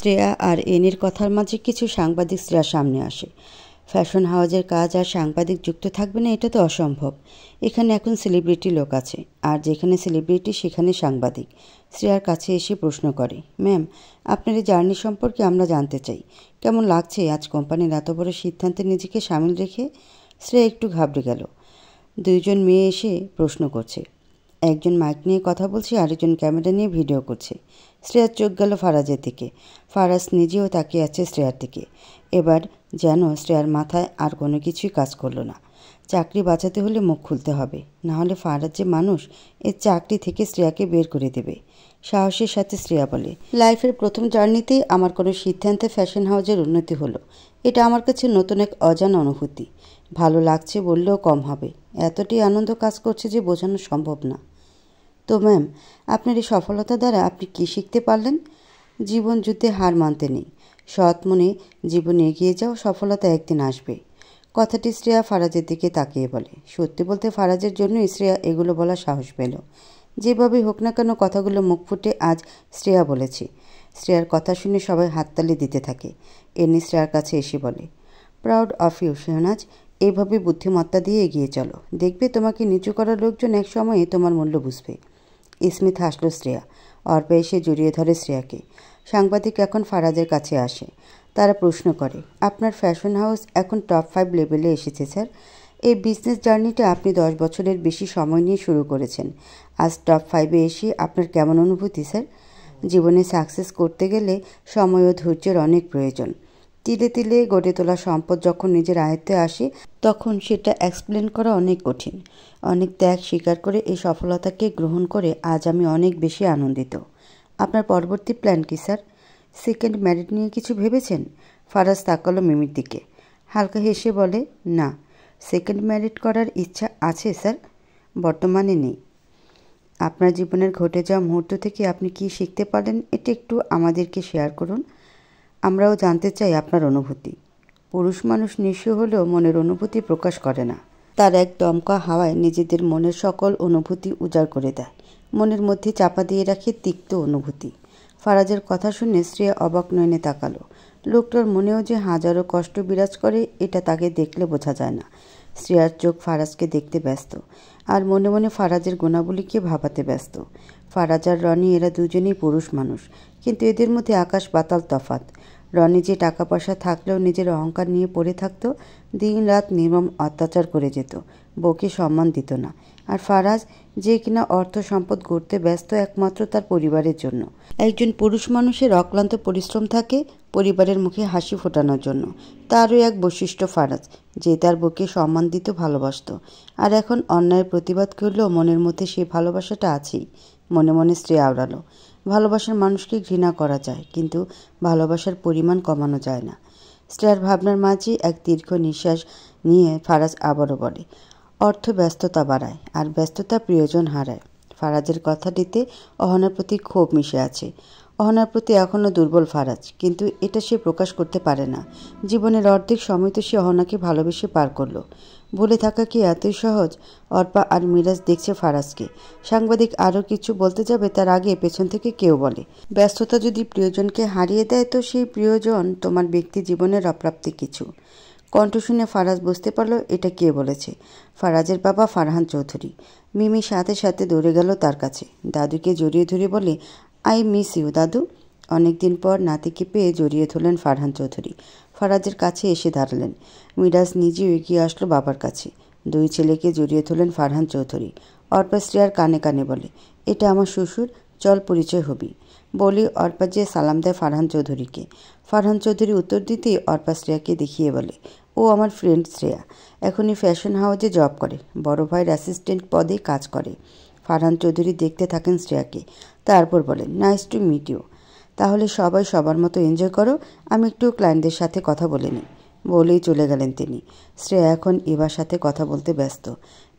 শ্রেয়া আর এনির কথার মাঝে কিছু সাংবাদিক শ্রেয়ার সামনে আসে। ফ্যাশন হাউজের কাজ আর সাংবাদিক যুক্ত থাকবে না, এটা তো অসম্ভব। এখানে এখন সেলিব্রিটি লোক আছে, আর যেখানে সেলিব্রিটি সেখানে সাংবাদিক। শ্রেয়ার কাছে এসে প্রশ্ন করে, ম্যাম, আপনার এই জার্নি সম্পর্কে আমরা জানতে চাই। কেমন লাগছে আজ কোম্পানির এত বড় সিদ্ধান্তে নিজেকে সামিল রেখে? শ্রেয়া একটু ঘাবড়ে গেল। দুইজন মেয়ে এসে প্রশ্ন করছে, একজন মাইক নিয়ে কথা বলছে, আরেকজন ক্যামেরা নিয়ে ভিডিও করছে। শ্রেয়ার চোখ গেল ফারাজের দিকে। ফারাজ নিজেও তাকিয়ে আছে শ্রেয়ার দিকে। এবার যেন শ্রেয়ার মাথায় আর কোনো কিছুই কাজ করলো না। চাকরি বাঁচাতে হলে মুখ খুলতে হবে, না হলে ফারাজ যে মানুষ, এর চাকরি থেকে শ্রেয়াকে বের করে দেবে। সাহসের সাথে শ্রেয়া বলে, লাইফের প্রথম জার্নিতেই আমার কোনো সিদ্ধান্তে ফ্যাশন হাউজের উন্নতি হলো। এটা আমার কাছে নতুন এক অজানা অনুভূতি। ভালো লাগছে বললেও কম হবে, এতটাই আনন্দ কাজ করছে যে বোঝানো সম্ভব না। তো ম্যাম, আপনার এই সফলতা দ্বারা আপনি কী শিখতে পারলেন? জীবন যুদ্ধে হার মানতে নেই, সৎ মনে জীবনে এগিয়ে যাও, সফলতা একদিন আসবে। কথাটি শ্রেয়া ফারাজের দিকে তাকিয়ে বলে। সত্যি বলতে ফারাজের জন্যই শ্রেয়া এগুলো বলার সাহস পেল। যেভাবেই হোক না কেন কথাগুলো মুখ ফুটে আজ শ্রেয়া বলেছে। শ্রেয়ার কথা শুনে সবাই হাততালি দিতে থাকে। এনি শ্রেয়ার কাছে এসে বলে, প্রাউড অফ ইউ শেহনাজ, এইভাবে বুদ্ধিমত্তা দিয়ে এগিয়ে চলো, দেখবে তোমাকে নিচু করার লোকজন এক সময়ে তোমার মূল্য বুঝবে। স্মিথ হাসল শ্রেয়া। অর্পা এসে জড়িয়ে ধরে শ্রেয়াকে। সাংবাদিক এখন ফারাজের কাছে আসে। তারা প্রশ্ন করে, আপনার ফ্যাশন হাউস এখন টপ 5 লেভেলে এসেছে স্যার। এই বিজনেস জার্নিটা আপনি 10 বছরের বেশি সময় নিয়ে শুরু করেছেন। আজ টপ 5-এ এসে আপনার কেমন অনুভূতি স্যার? জীবনে সাকসেস করতে গেলে সময় ও ধৈর্যের অনেক প্রয়োজন। তিলে তিলে গড়ে তোলা সম্পদ যখন নিজের আয়ত্তে আসে, তখন সেটা এক্সপ্লেন করা অনেক কঠিন। অনেক ত্যাগ স্বীকার করে এই সফলতাকে গ্রহণ করে আজ আমি অনেক বেশি আনন্দিত। আপনার পরবর্তী প্ল্যান কি স্যার? সেকেন্ড ম্যারিড নিয়ে কিছু ভেবেছেন? ফারাজ তাকালো মিমির দিকে। হালকা হেসে বলে, না, সেকেন্ড ম্যারিড করার ইচ্ছা আছে স্যার, বর্তমানে নেই। আপনার জীবনের ঘটে যাওয়া মুহূর্ত থেকে আপনি কি শিখতে পারলেন, এটা একটু আমাদেরকে শেয়ার করুন। আমরাও জানতে চাই আপনার অনুভূতি। পুরুষ মানুষ নিঃস্ব হলেও মনের অনুভূতি প্রকাশ করে না। তার এক দমকা হাওয়ায় নিজেদের মনের সকল অনুভূতি উজাড় করে দেয়। মনের মধ্যে চাপা দিয়ে রাখে তিক্ত অনুভূতি। ফারাজের কথা শুনে শ্রেয়া অবাক নয়নে তাকালো। লোকটার মনেও যে হাজারো কষ্ট বিরাজ করে, এটা তাকে দেখলে বোঝা যায় না। শ্রেয়ার চোখ ফারাজকে দেখতে ব্যস্ত, আর মনে মনে ফারাজের গুণাবলীকে ভাবাতে ব্যস্ত। ফারাজ আর রনি এরা দুজনেই পুরুষ মানুষ, কিন্তু এদের মধ্যে আকাশ পাতাল তফাৎ। রনি যে টাকা পয়সা থাকলেও নিজের অহংকার নিয়ে পড়ে থাকত, দিন রাত নির্মম অত্যাচার করে যেত, বউকে সম্মান দিত না। আর ফারাজ, যে কিনা অর্থ সম্পদ গড়তে ব্যস্ত একমাত্র তার পরিবারের জন্য। একজন পুরুষ মানুষের অক্লান্ত পরিশ্রম থাকে পরিবারের মুখে হাসি ফোটানোর জন্য। তারও এক বৈশিষ্ট্য ফারাজ, যে তার বউকে সম্মান দিত, ভালোবাসত। আর এখন অন্যায়ের প্রতিবাদ করলেও মনের মধ্যে সেই ভালোবাসাটা আছেই। মনে মনে শ্রেয়া আওড়ালো, ভালোবাসার মানুষকে ঘৃণা করা যায়, কিন্তু ভালোবাসার পরিমাণ কমানো যায় না। শ্রেয়ার ভাবনার মাঝে এক দীর্ঘ নিঃশ্বাস নিয়ে ফারাজ আবারও বলে, অর্থ ব্যস্ততা বাড়ায়, আর ব্যস্ততা প্রিয়জন হারায়। ফারাজের কথাটিতে অহনার প্রতি ক্ষোভ মিশে আছে। অহনার প্রতি এখনও দুর্বল ফারাজ, কিন্তু এটা সে প্রকাশ করতে পারে না। জীবনের অর্ধেক সময় তো সে অহনাকে ভালোবেসে পার করলো। ভুলে থাকা কি এতই সহজ? অর্পা আর মিরাজ দেখছে ফারাজকে। সাংবাদিক আরও কিছু বলতে যাবে, তার আগে পেছন থেকে কেউ বলে, ব্যস্ততা যদি প্রিয়জনকে হারিয়ে দেয়, তো সেই প্রিয়জন তোমার ব্যক্তি জীবনের অপ্রাপ্তি কিছু। কণ্ঠ শুনে ফারাজ বুঝতে পারল এটা কে বলেছে। ফারাজের বাবা ফারহান চৌধুরী। মিমি সাথে সাথে দৌড়ে গেল তার কাছে, দাদুকে জড়িয়ে ধরে বলে, আই মিস ইউ দাদু। অনেকদিন পর নাতিকে পেয়ে জড়িয়ে ধরলেন ফারহান চৌধুরী। ফারাজের কাছে এসে দাঁড়ালেন। মিরাজ নিজেও এগিয়ে আসলো বাবার কাছে। দুই ছেলেকে জড়িয়ে ধরলেন ফারহান চৌধুরী। অর্পা শ্রেয়ার কানে কানে বলে, এটা আমার শ্বশুর, চল পরিচয় হবি। বলি অর্পা যে সালাম দেয় ফারহান চৌধুরীকে। ফারহান চৌধুরী উত্তর দিতেই অর্পা শ্রেয়াকে দেখিয়ে বলে, ও আমার ফ্রেন্ড শ্রেয়া, এখনই ফ্যাশন হাউজে জব করে, বড় ভাইয়ের অ্যাসিস্ট্যান্ট পদে কাজ করে। ফারহান চৌধুরী দেখতে থাকেন শ্রেয়াকে, তারপর বলেন, নাইস টু মিট ইউ। তাহলে সবাই সবার মতো এনজয় করো, আমি একটু ক্লায়েন্টদের সাথে কথা বলে নিই। বলেই চলে গেলেন তিনি। শ্রেয়া এখন এবার সাথে কথা বলতে ব্যস্ত।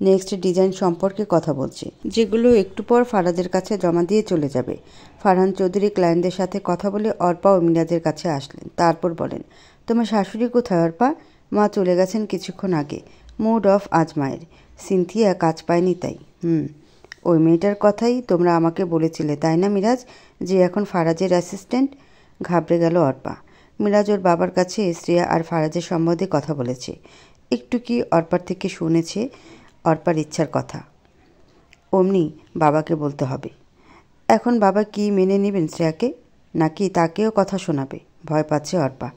নেক্সট ডিজাইন সম্পর্কে কথা বলছে, যেগুলো একটু পর ফারাজের কাছে জমা দিয়ে চলে যাবে। ফারহান চৌধুরী ক্লায়েন্টদের সাথে কথা বলে অর্পা ও মিরাজের কাছে আসলেন। তারপর বলেন, তোমার শাশুড়ি কোথায় অর্পা? মা চলে গেছেন কিছুক্ষণ আগে। মুড অফ আজ মায়ের। সিনথিয়া কাজ পায়নি তাই। ওই মেয়েটার কথাই তোমরা আমাকে বলেছিলে তাই না মিরাজ, যে এখন ফারাজের অ্যাসিস্ট্যান্ট? ঘাবড়ে গেল অর্পা। মিরাজ ওর বাবার কাছে শ্রেয়া আর ফারাজের সম্বন্ধে কথা বলেছে। একটু কি অর্পার থেকে শুনেছে অর্পার ইচ্ছার কথা। অমনি বাবাকে বলতে হবে। এখন বাবা কি মেনে নেবেন শ্রেয়াকে, নাকি তাকেও কথা শোনাবে? ভয় পাচ্ছে অর্পা।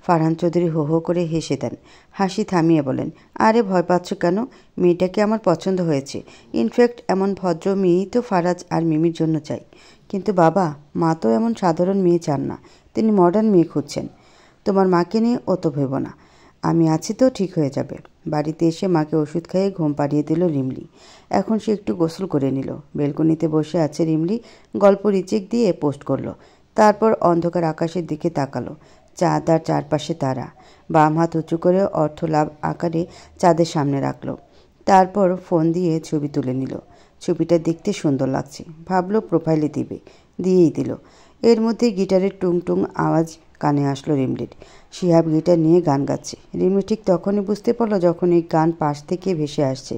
ফারহান চৌধুরী হো হো করে হেসে দেন। হাসি থামিয়ে বলেন, আরে ভয় পাচ্ছ কেন? মেয়েটাকে আমার পছন্দ হয়েছে। ইনফ্যাক্ট এমন ভদ্র মেয়েই তো ফারাজ আর মিমির জন্য চাই। কিন্তু বাবা, মা তো এমন সাধারণ মেয়ে চান না, তিনি মডার্ন মেয়ে খুঁজছেন। তোমার মাকে নিয়ে অত ভেব না, আমি আছি তো, ঠিক হয়ে যাবে। বাড়িতে এসে মাকে ওষুধ খাইয়ে ঘুম পাড়িয়ে দিল রিমলি। এখন সে একটু গোসল করে নিল। বেলকনিতে বসে আছে রিমলি, গল্প রিচেক দিয়ে পোস্ট করলো। তারপর অন্ধকার আকাশের দিকে তাকালো। চাঁদ আর চারপাশে তারা। বাম হাত উঁচু করে অর্থলাভ আকারে চাঁদের সামনে রাখলো। তারপর ফোন দিয়ে ছবি তুলে নিল। ছবিটা দেখতে সুন্দর লাগছে, ভাবলো প্রোফাইলে দিবে। দিয়েই দিল। এর মধ্যে গিটারের টুংটুং আওয়াজ কানে আসলো রিমলির। শিহাব গিটার নিয়ে গান গাচ্ছে। রিমলি ঠিক তখনই বুঝতে পারলো যখন এই গান পাশ থেকে ভেসে আসছে,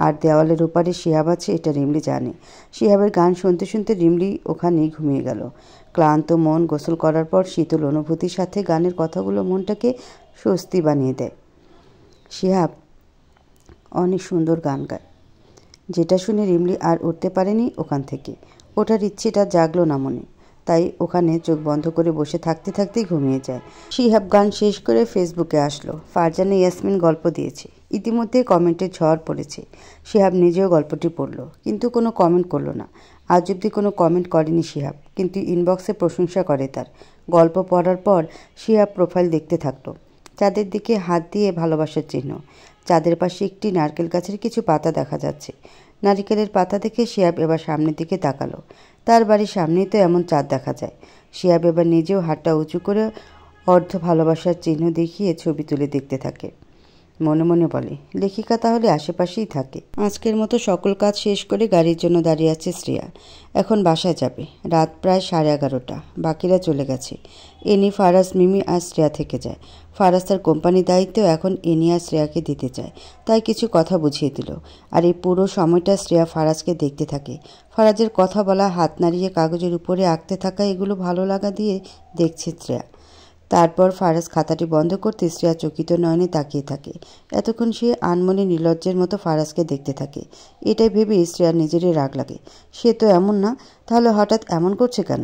আর দেওয়ালের ওপারে শিহাব আছে এটা রিমলি জানে। শিহাবের গান শুনতে শুনতে রিমলি ওখানেই ঘুমিয়ে গেল। ক্লান্ত মন গোসল করার পর শীতল অনুভূতির সাথে গানের কথাগুলো মনটাকে স্বস্তি বানিয়ে দেয়। শিহাব অনেক সুন্দর গান গায়, যেটা শুনে রিমলি আর উঠতে পারেনি ওখান থেকে। ওঠার ইচ্ছেটা জাগলো না মনে, তাই ওখানে চোখ বন্ধ করে বসে থাকতে থাকতেই ঘুমিয়ে যায়। শিহাব গান শেষ করে ফেসবুকে আসলো। ফারজানে ইয়াসমিন গল্প দিয়েছে। ইতিমধ্যে কমেন্টের ঝড় পড়েছে। শিহাব নিজেও গল্পটি পড়ল, কিন্তু কোনো কমেন্ট করলো না। আজ অব্দি কোনো কমেন্ট করেনি শিহাব, কিন্তু ইনবক্সে প্রশংসা করে তার। গল্প পড়ার পর শিহাব প্রোফাইল দেখতে থাকলো। চাঁদের দিকে হাত দিয়ে ভালোবাসার চিহ্ন। চাঁদের পাশে একটি নারকেল গাছের কিছু পাতা দেখা যাচ্ছে। নারিকেলের পাতা দেখে শিহাব এবার সামনের দিকে তাকালো। তার বাড়ির সামনেই তো এমন চাঁদ দেখা যায়। শিহাব এবার নিজেও হাতটা উঁচু করে অর্ধ ভালোবাসার চিহ্ন দেখিয়ে ছবি তুলে দেখতে থাকে। মনে মনে বলে, লেখিকা তাহলে আশেপাশেই থাকে। আজকের মতো সকল কাজ শেষ করে গাড়ির জন্য দাঁড়িয়ে আছে শ্রেয়া। এখন বাসায় যাবে। রাত প্রায় 11:30। বাকিরা চলে গেছে। এনি, ফারাজ, মিমি আর শ্রেয়া থেকে যায়। ফারাজ তার কোম্পানির দায়িত্ব এখন এনি আর শ্রেয়াকে দিতে চায়, তাই কিছু কথা বুঝিয়ে দিল। আর এই পুরো সময়টা শ্রেয়া ফারাজকে দেখতে থাকে। ফারাজের কথা বলা, হাত নাড়িয়ে কাগজের উপরে আঁকতে থাকা, এগুলো ভালো লাগা দিয়ে দেখছে শ্রেয়া। তারপর ফারাজ খাতাটি বন্ধ করতে শ্রেয়া চকিত নয়নে তাকিয়ে থাকে। এতক্ষণ সে আনমনে নির্লজ্জের মতো ফারাজকে দেখতে থাকে। এটাই ভেবে শ্রেয়ার নিজেরই রাগ লাগে। সে তো এমন না, তাহলে হঠাৎ এমন করছে কেন?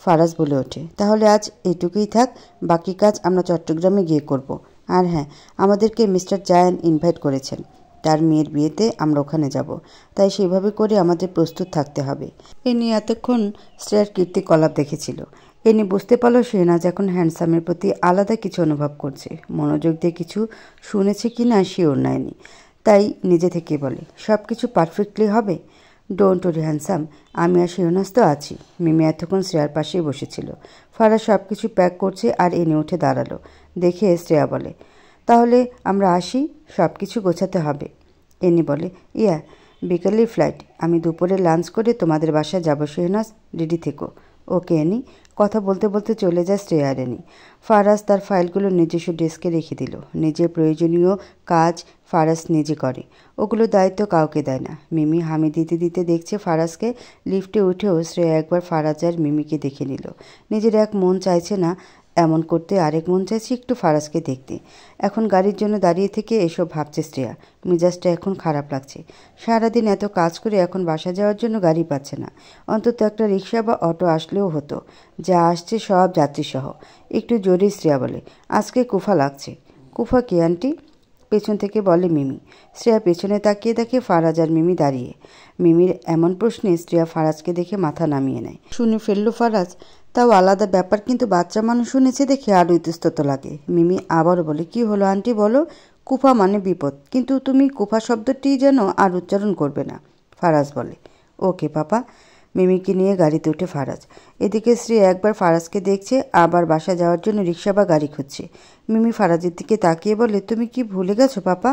ফারাজ বলে ওঠে, তাহলে আজ এইটুকুই থাক, বাকি কাজ আমরা চট্টগ্রামে গিয়ে করব। আর হ্যাঁ, আমাদেরকে মিস্টার জায়ান ইনভাইট করেছেন, তার মেয়ের বিয়েতে আমরা ওখানে যাব, তাই সেভাবে করে আমাদের প্রস্তুত থাকতে হবে। এ নিয়ে এতক্ষণ শ্রেয়ার কীর্তিকলাপ দেখেছিল। এনি বুঝতে পারল শেহনাজ এখন হ্যান্ডসামের প্রতি আলাদা কিছু অনুভব করছে। মনোযোগ দিয়ে কিছু শুনেছে কি না শিওর নাইনি, তাই নিজে থেকে বলে, সব কিছু পারফেক্টলি হবে। ডোন্ট ওরি হ্যান্ডসাম, আমি আর শেহনাজ তো আছি। মিমি এতক্ষণ শ্রেয়ার পাশেই বসেছিল। ফারাজ সব কিছু প্যাক করছে আর এনে উঠে দাঁড়ালো। দেখে শ্রেয়া বলে, তাহলে আমরা আসি, সব কিছু গোছাতে হবে। এনি বলে, ইয়া, বিকেলের ফ্লাইট, আমি দুপুরে লাঞ্চ করে তোমাদের বাসায় যাব। শেহনাজ, রেডি থেকো। ওকে এনি। কথা বলতে বলতে চলে যায় শ্রেয়া আর এনি। ফারাজ তার ফাইলগুলো নিজস্ব ডেস্কে রেখে দিল। নিজের প্রয়োজনীয় কাজ ফারাজ নিজে করে, ওগুলো দায়িত্ব কাউকে দেয় না। মিমি হামি দিতে দিতে দেখছে ফারাজকে। লিফটে উঠেও শ্রেয়া একবার ফারাজ আর মিমিকে দেখে নিল। নিজের এক মন চাইছে না এমন করতে, আরেক মন চাইছে একটু ফারাজকে দেখতে। এখন গাড়ির জন্য দাঁড়িয়ে থেকে এসব ভাবছে শ্রেয়া। মেজাজটা এখন খারাপ লাগছে। সারাদিন এত কাজ করে এখন বাসা যাওয়ার জন্য গাড়ি পাচ্ছে না। অন্তত একটা রিক্সা বা অটো আসলেও হতো। যা আসছে সব যাত্রীসহ। একটু জোরে শ্রেয়া বলে, আজকে কুফা লাগছে। কুফা কে আন্টি? পেছন থেকে বলে মিমি। শ্রেয়া পেছনে তাকিয়ে দেখে ফারাজ আর মিমি দাঁড়িয়ে। মিমির এমন প্রশ্নে শ্রেয়া ফারাজকে দেখে মাথা নামিয়ে নেয়। শুনে ফেললো ফারাজ, তাও আলাদা ব্যাপার, কিন্তু বাচ্চা মানুষ শুনেছে দেখে আরও ইতস্তত লাগে। মিমি আবারও বলে, কি হলো আন্টি বলো? কুফা মানে বিপদ, কিন্তু তুমি কুফা শব্দটি যেন আর উচ্চারণ করবে না। ফারাজ বলে, ওকে পাপা। মিমিকে নিয়ে গাড়িতে উঠে ফারাজ। এদিকে শ্রী একবার ফারাজকে দেখছে, আবার বাসা যাওয়ার জন্য রিক্সা বা গাড়ি খুঁজছে। মিমি ফারাজের দিকে তাকিয়ে বলে, তুমি কি ভুলে গেছো পাপা?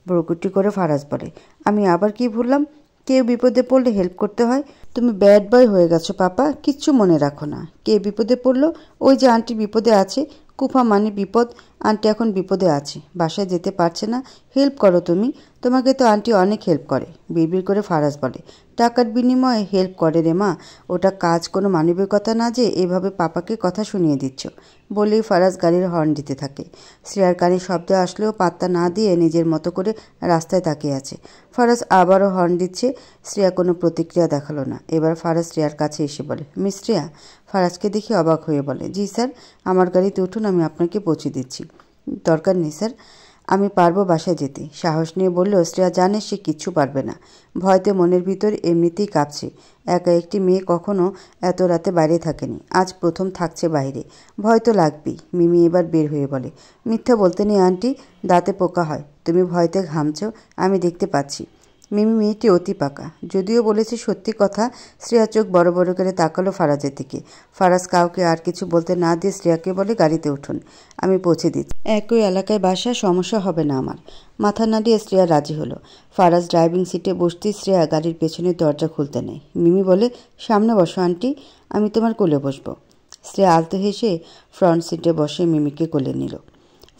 ভ্রুকুটি করে ফারাজ বলে, আমি আবার কি ভুললাম? কেউ বিপদে পড়লে হেল্প করতে হয়। তুমি ব্যাড বয় হয়ে গেছো পাপা, কিচ্ছু মনে রাখো না। কে বিপদে পড়লো? ওই যে আন্টি বিপদে আছে। কুফা মানে বিপদ। আন্টি এখন বিপদে আছে, বাসায় যেতে পারছে না। হেল্প করো তুমি। তোমাকে তো আন্টি অনেক হেল্প করে, বিড়বিড় করে ফারাজ বলে। টাকার বিনিময়ে হেল্প করে রে মা, ওটা কাজ কোনো মানবিকতা না যে এভাবে পাপাকে কথা শুনিয়ে দিচ্ছ। বলেই ফারাজ গাড়ির হর্ন দিতে থাকে। শ্রেয়ার কানে শব্দ আসলেও পাত্তা না দিয়ে নিজের মতো করে রাস্তায় তাকিয়ে আছে। ফারাজ আবারও হর্ন দিচ্ছে, শ্রেয়া কোনো প্রতিক্রিয়া দেখালো না। এবার ফারাজ শ্রেয়ার কাছে এসে বলে, মিস শ্রেয়া। ফারাজকে দেখে অবাক হয়ে বলে, জি স্যার, আমার গাড়িতে উঠুন, আমি আপনাকে পৌঁছে দিচ্ছি। দরকার নেই স্যার, আমি পারবো বাসায় যেতে, সাহস নিয়ে বলল। শ্রেয়া জানে সে কিচ্ছু পারবে না। ভয়তে মনের ভিতর এমনিতেই কাঁপছে। একা একটি মেয়ে কখনো এত রাতে বাইরে থাকেনি, আজ প্রথম থাকছে বাইরে। ভয় তো লাগবেই। মিমি এবার বের হয়ে বলে, মিথ্যা বলতে নেই আন্টি, দাঁতে পোকা হয়। তুমি ভয়তে ঘামছো, আমি দেখতে পাচ্ছি। মিমি মেয়েটি অতি পাকা, যদিও বলেছে সত্যি কথা। শ্রেয়া চোখ বড় বড় করে তাকালো ফারাজের দিকে। ফারাজ কাউকে আর কিছু বলতে না দিয়ে শ্রেয়াকে বলে, গাড়িতে উঠুন, আমি পৌঁছে দিচ্ছি। একই এলাকায় বাসা, সমস্যা হবে না আমার। মাথা নাড়িয়ে শ্রেয়া রাজি হলো। ফারাজ ড্রাইভিং সিটে বসতেই শ্রেয়া গাড়ির পেছনের দরজা খুলতে নেয়। মিমি বলে, সামনে বসো আন্টি, আমি তোমার কোলে বসবো। শ্রেয়া আলতো হেসে ফ্রন্ট সিটে বসে মিমিকে কোলে নিল।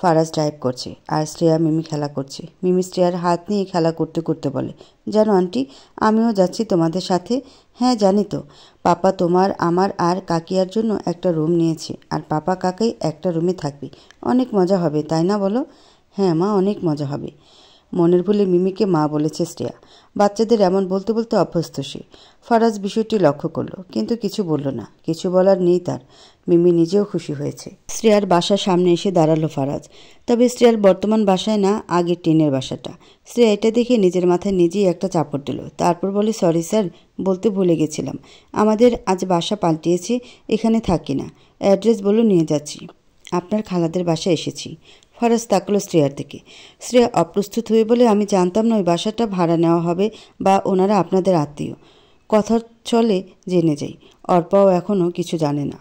ফারাজ ড্রাইভ করছে আর শ্রেয়া মিমি খেলা করছে। মিমি শ্রেয়ার হাত নিয়ে খেলা করতে করতে বলে, জানো আন্টি, আমিও যাচ্ছি তোমাদের সাথে। হ্যাঁ জানি তো, পাপা তোমার, আমার আর কাকিয়ার জন্য একটা রুম নিয়েছে, আর পাপা কাকাই একটা রুমে থাকবে। অনেক মজা হবে, তাই না বলো? হ্যাঁ মা, অনেক মজা হবে। মনের ভুলে মিমিকে মা বলেছে শ্রেয়া। বাচ্চাদের এমন বলতে বলতে অভ্যস্ত সে। ফারাজ বিষয়টি লক্ষ্য করলো, কিন্তু কিছু বলল না। কিছু বলার নেই তার। মিমি নিজেও খুশি হয়েছে। শ্রেয়ার বাসার সামনে এসে দাঁড়ালো ফারাজ। তবে শ্রেয়ার বর্তমান বাসায় না, আগের টিনের বাসাটা। শ্রেয়া এটা দেখে নিজের মাথায় নিজেই একটা চাপড় দিল। তারপর বলে, সরি স্যার, বলতে ভুলে গেছিলাম। আমাদের আজ বাসা পাল্টিয়েছি, এখানে থাকি না। অ্যাড্রেস বলো, নিয়ে যাচ্ছি। আপনার খালাদের বাসায় এসেছি। ফারাজ তাকলো শ্রেয়ার দিকে। শ্রেয়া অপ্রস্তুত হয়ে বলে, আমি জানতাম না ওই বাসাটা ভাড়া নেওয়া হবে বা ওনারা আপনাদের আত্মীয়। কথা চলে জেনে যাই, অর্পাও এখনও কিছু জানে না।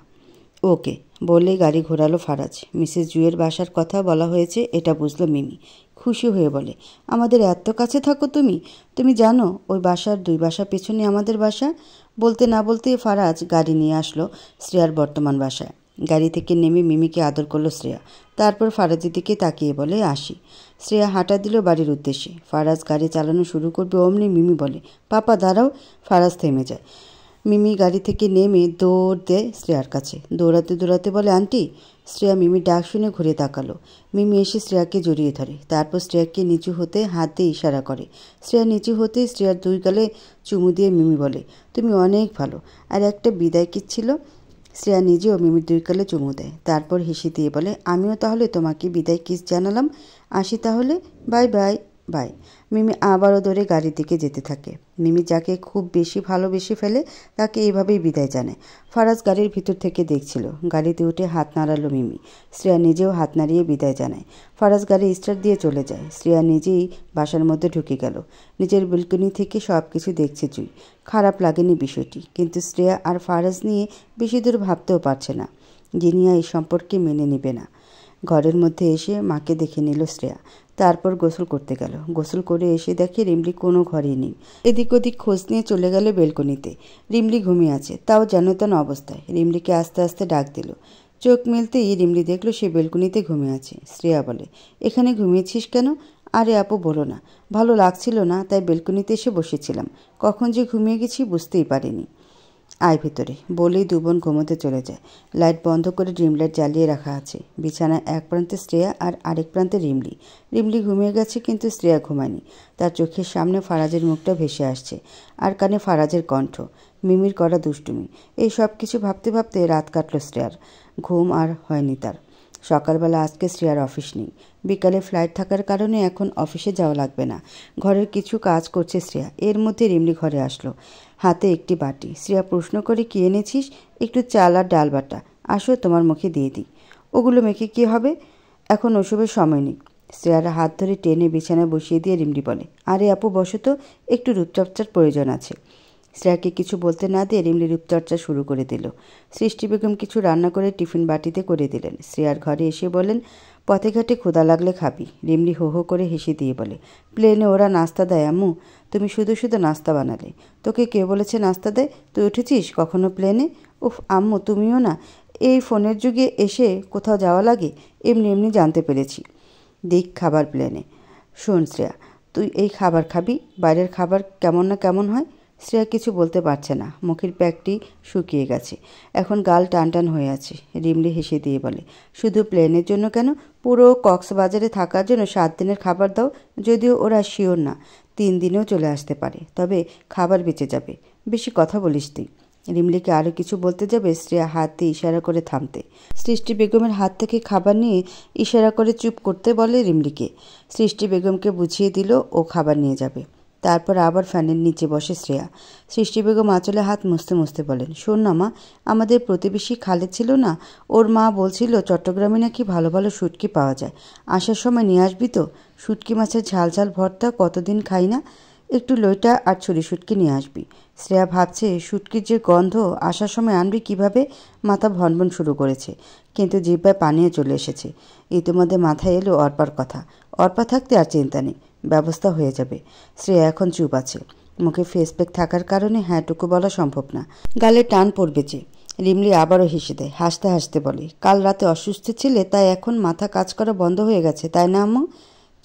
ওকে বলেই গাড়ি ঘোরালো ফারাজ। মিসেস জুয়ের বাসার কথা বলা হয়েছে, এটা বুঝলো মিমি। খুশি হয়ে বলে, আমাদের এত কাছে থাকো তুমি? তুমি জানো ওই বাসার 2 বাসা পেছনে আমাদের বাসা? বলতে না বলতেই ফারাজ গাড়ি নিয়ে আসলো শ্রেয়ার বর্তমান বাসায়। গাড়ি থেকে নেমে মিমিকে আদর করলো শ্রেয়া। তারপর ফারাজের দিকে তাকিয়ে বলে, আসি। শ্রেয়া হাঁটা দিল বাড়ির উদ্দেশ্যে। ফারাজ গাড়ি চালানো শুরু করবে অমনি মিমি বলে, পাপা দাঁড়াও। ফারাজ থেমে যায়। মিমি গাড়ি থেকে নেমে দৌড় দেয় শ্রেয়ার কাছে। দৌড়াতে দৌড়াতে বলে, আন্টি। শ্রেয়া মিমির ডাক শুনে ঘুরে তাকালো। মিমি এসে শ্রেয়াকে জড়িয়ে ধরে। তারপর শ্রেয়াকে নিচু হতে হাত দিয়ে ইশারা করে। শ্রেয়া নিচু হতেই শ্রেয়ার 2 গালে চুমু দিয়ে মিমি বলে, তুমি অনেক ভালো। আর একটা বিদায় কিস ছিল। শ্রেয়া নিজেও মিমির 2 গালে চুমু দেয়। তারপর হেসে দিয়ে বলে, আমিও তাহলে তোমাকে বিদায় কিস জানালাম। আসি তাহলে, বাই বাই। বাই। মিমি আবারও দৌড়ে গাড়ির দিকে যেতে থাকে। মিমি যাকে খুব বেশি ভালোবেসে ফেলে তাকে এইভাবেই বিদায় জানায়। ফারাজ গাড়ির ভিতর থেকে দেখছিল। গাড়িতে উঠে হাত নাড়ালো মিমি। শ্রেয়া নিজেও হাত নাড়িয়ে বিদায় জানায়। ফারাজ গাড়ি স্টার্ট দিয়ে চলে যায়। শ্রেয়া নিজেই বাসার মধ্যে ঢুকে গেল। নিজের ব্যালকনি থেকে সব কিছু দেখছে জুই। খারাপ লাগেনি বিষয়টি, কিন্তু শ্রেয়া আর ফারাজ নিয়ে বেশি দূর ভাবতেও পারছে না। জিনিয়া এই সম্পর্কে মেনে নেবে না। ঘরের মধ্যে এসে মাকে দেখে নিল শ্রেয়া। তারপর গোসল করতে গেল। গোসল করে এসে দেখে রিমলি কোনো ঘরেই নেই। এদিক ওদিক খোঁজ নিয়ে চলে গেল বেলকনিতে। রিমলি ঘুমিয়ে আছে, তাও যেন তেন অবস্থায়। রিমলিকে আস্তে আস্তে ডাক দিল। চোখ মেলতেই রিমলি দেখলো সে বেলকনিতে ঘুমিয়ে আছে। শ্রেয়া বলে, এখানে ঘুমিয়েছিস কেন? আরে আপু বলো না, ভালো লাগছিল না, তাই বেলকনিতে এসে বসেছিলাম। কখন যে ঘুমিয়ে গেছি বুঝতেই পারিনি। আয় ভিতরে, বলেই 2 বোন ঘুমোতে চলে যায়। লাইট বন্ধ করে ড্রিম লাইট জ্বালিয়ে রাখা আছে। বিছানায় এক প্রান্তে শ্রেয়া আর আরেক প্রান্তে রিমলি। রিমলি ঘুমিয়ে গেছে, কিন্তু শ্রেয়া ঘুমায়নি। তার চোখের সামনে ফারাজের মুখটা ভেসে আসছে, আর কানে ফারাজের কণ্ঠ, মিমির করা দুষ্টুমি। এই সব কিছু ভাবতে ভাবতে রাত কাটল শ্রেয়ার। ঘুম আর হয়নি তার। সকালবেলা আজকে শ্রেয়ার অফিস নেই। বিকালে ফ্লাইট থাকার কারণে এখন অফিসে যাওয়া লাগবে না। ঘরের কিছু কাজ করছে শ্রেয়া। এর মধ্যে রিমলি ঘরে আসলো, হাতে একটি বাটি। শ্রেয়া প্রশ্ন করে, কি এনেছিস? একটু চাল আর ডাল বাটা। আসো তোমার মুখে দিয়ে দিই। ওগুলো মেখে কী হবে? এখন ওসবের সময় নেই। শ্রেয়ার হাত ধরে টেনে বিছানায় বসিয়ে দিয়ে রিমলি বলে, আরে আপু বসো তো, একটু রূপচর্চার প্রয়োজন আছে। শ্রেয়াকে কিছু বলতে না দিয়ে রিমলি রূপচর্চা শুরু করে দিল। সৃষ্টি বেগম কিছু রান্না করে টিফিন বাটিতে করে দিলেন। শ্রেয়ার ঘরে এসে বলেন, পথে ঘাটে ক্ষুধা লাগলে খাবি। রিমলি হো হো করে হেসে দিয়ে বলে, প্লেনে ওরা নাস্তা দেয় আম্মু, তুমি শুধু শুধু নাস্তা বানালে। তোকে কে বলেছে নাস্তা দেয়? তুই উঠেছিস কখনো প্লেনে? উফ আম্মু, তুমিও না। এই ফোনের যুগে এসে কোথাও যাওয়া লাগে? এমনি এমনি জানতে পেরেছি। দিক খাবার প্লেনে। শোন শ্রেয়া, তুই এই খাবার খাবি? বাইরের খাবার কেমন না কেমন হয়? শ্রেয়া কিছু বলতে পারছে না, মুখের প্যাকটি শুকিয়ে গেছে, এখন গাল টান টান হয়ে আছে। রিমলি হেসে দিয়ে বলে, শুধু প্লেনের জন্য কেন, পুরো কক্সবাজারে থাকার জন্য 7 দিনের খাবার দাও। যদিও ওরা শিওর না, 3 দিনেও চলে আসতে পারে, তবে খাবার বেঁচে যাবে। বেশি কথা বলিস তুই। রিমলিকে আরও কিছু বলতে যাবে শ্রেয়া হাত দিয়ে ইশারা করে থামতে। সৃষ্টি বেগমের হাত থেকে খাবার নিয়ে ইশারা করে চুপ করতে বলে রিমলিকে। সৃষ্টি বেগমকে বুঝিয়ে দিল ও খাবার নিয়ে যাবে। তারপর আবার ফ্যানের নিচে বসে শ্রেয়া। সৃষ্টি বেগম আঁচলে হাত মুছতে মুছতে বলেন, শোন না মা, আমাদের প্রতিবেশী খালেদ ছিল না, ওর মা বলছিল চট্টগ্রামে নাকি ভালো ভালো শুটকি পাওয়া যায়, আসার সময় নিয়ে আসবি তো? শুটকি মাছের ঝাল ঝাল ভর্তা কতদিন খাই না, একটু লইটা আর ছুরি শুটকি নিয়ে আসবি। শ্রেয়া ভাবছে শুটকির যে গন্ধ, আসার সময় আনবি কিভাবে, মাথা ভনভন শুরু করেছে, কিন্তু জিহ্বায় পানিও চলে এসেছে। ইতিমধ্যে মাথায় এলো অর্পার কথা। অর্পা থাকতে আর চিন্তা নেই, ব্যবস্থা হয়ে যাবে। শ্রেয়া এখন চুপ আছে, মুখে ফেস প্যাক থাকার কারণে হ্যাঁটুকু বলা সম্ভব না, গালে টান পড়বে যে। রিমলি আবারও হেসে দেয়, হাসতে হাসতে বলে, কাল রাতে অসুস্থ ছিলে তাই এখন মাথা কাজ করা বন্ধ হয়ে গেছে, তাই না আম্মু?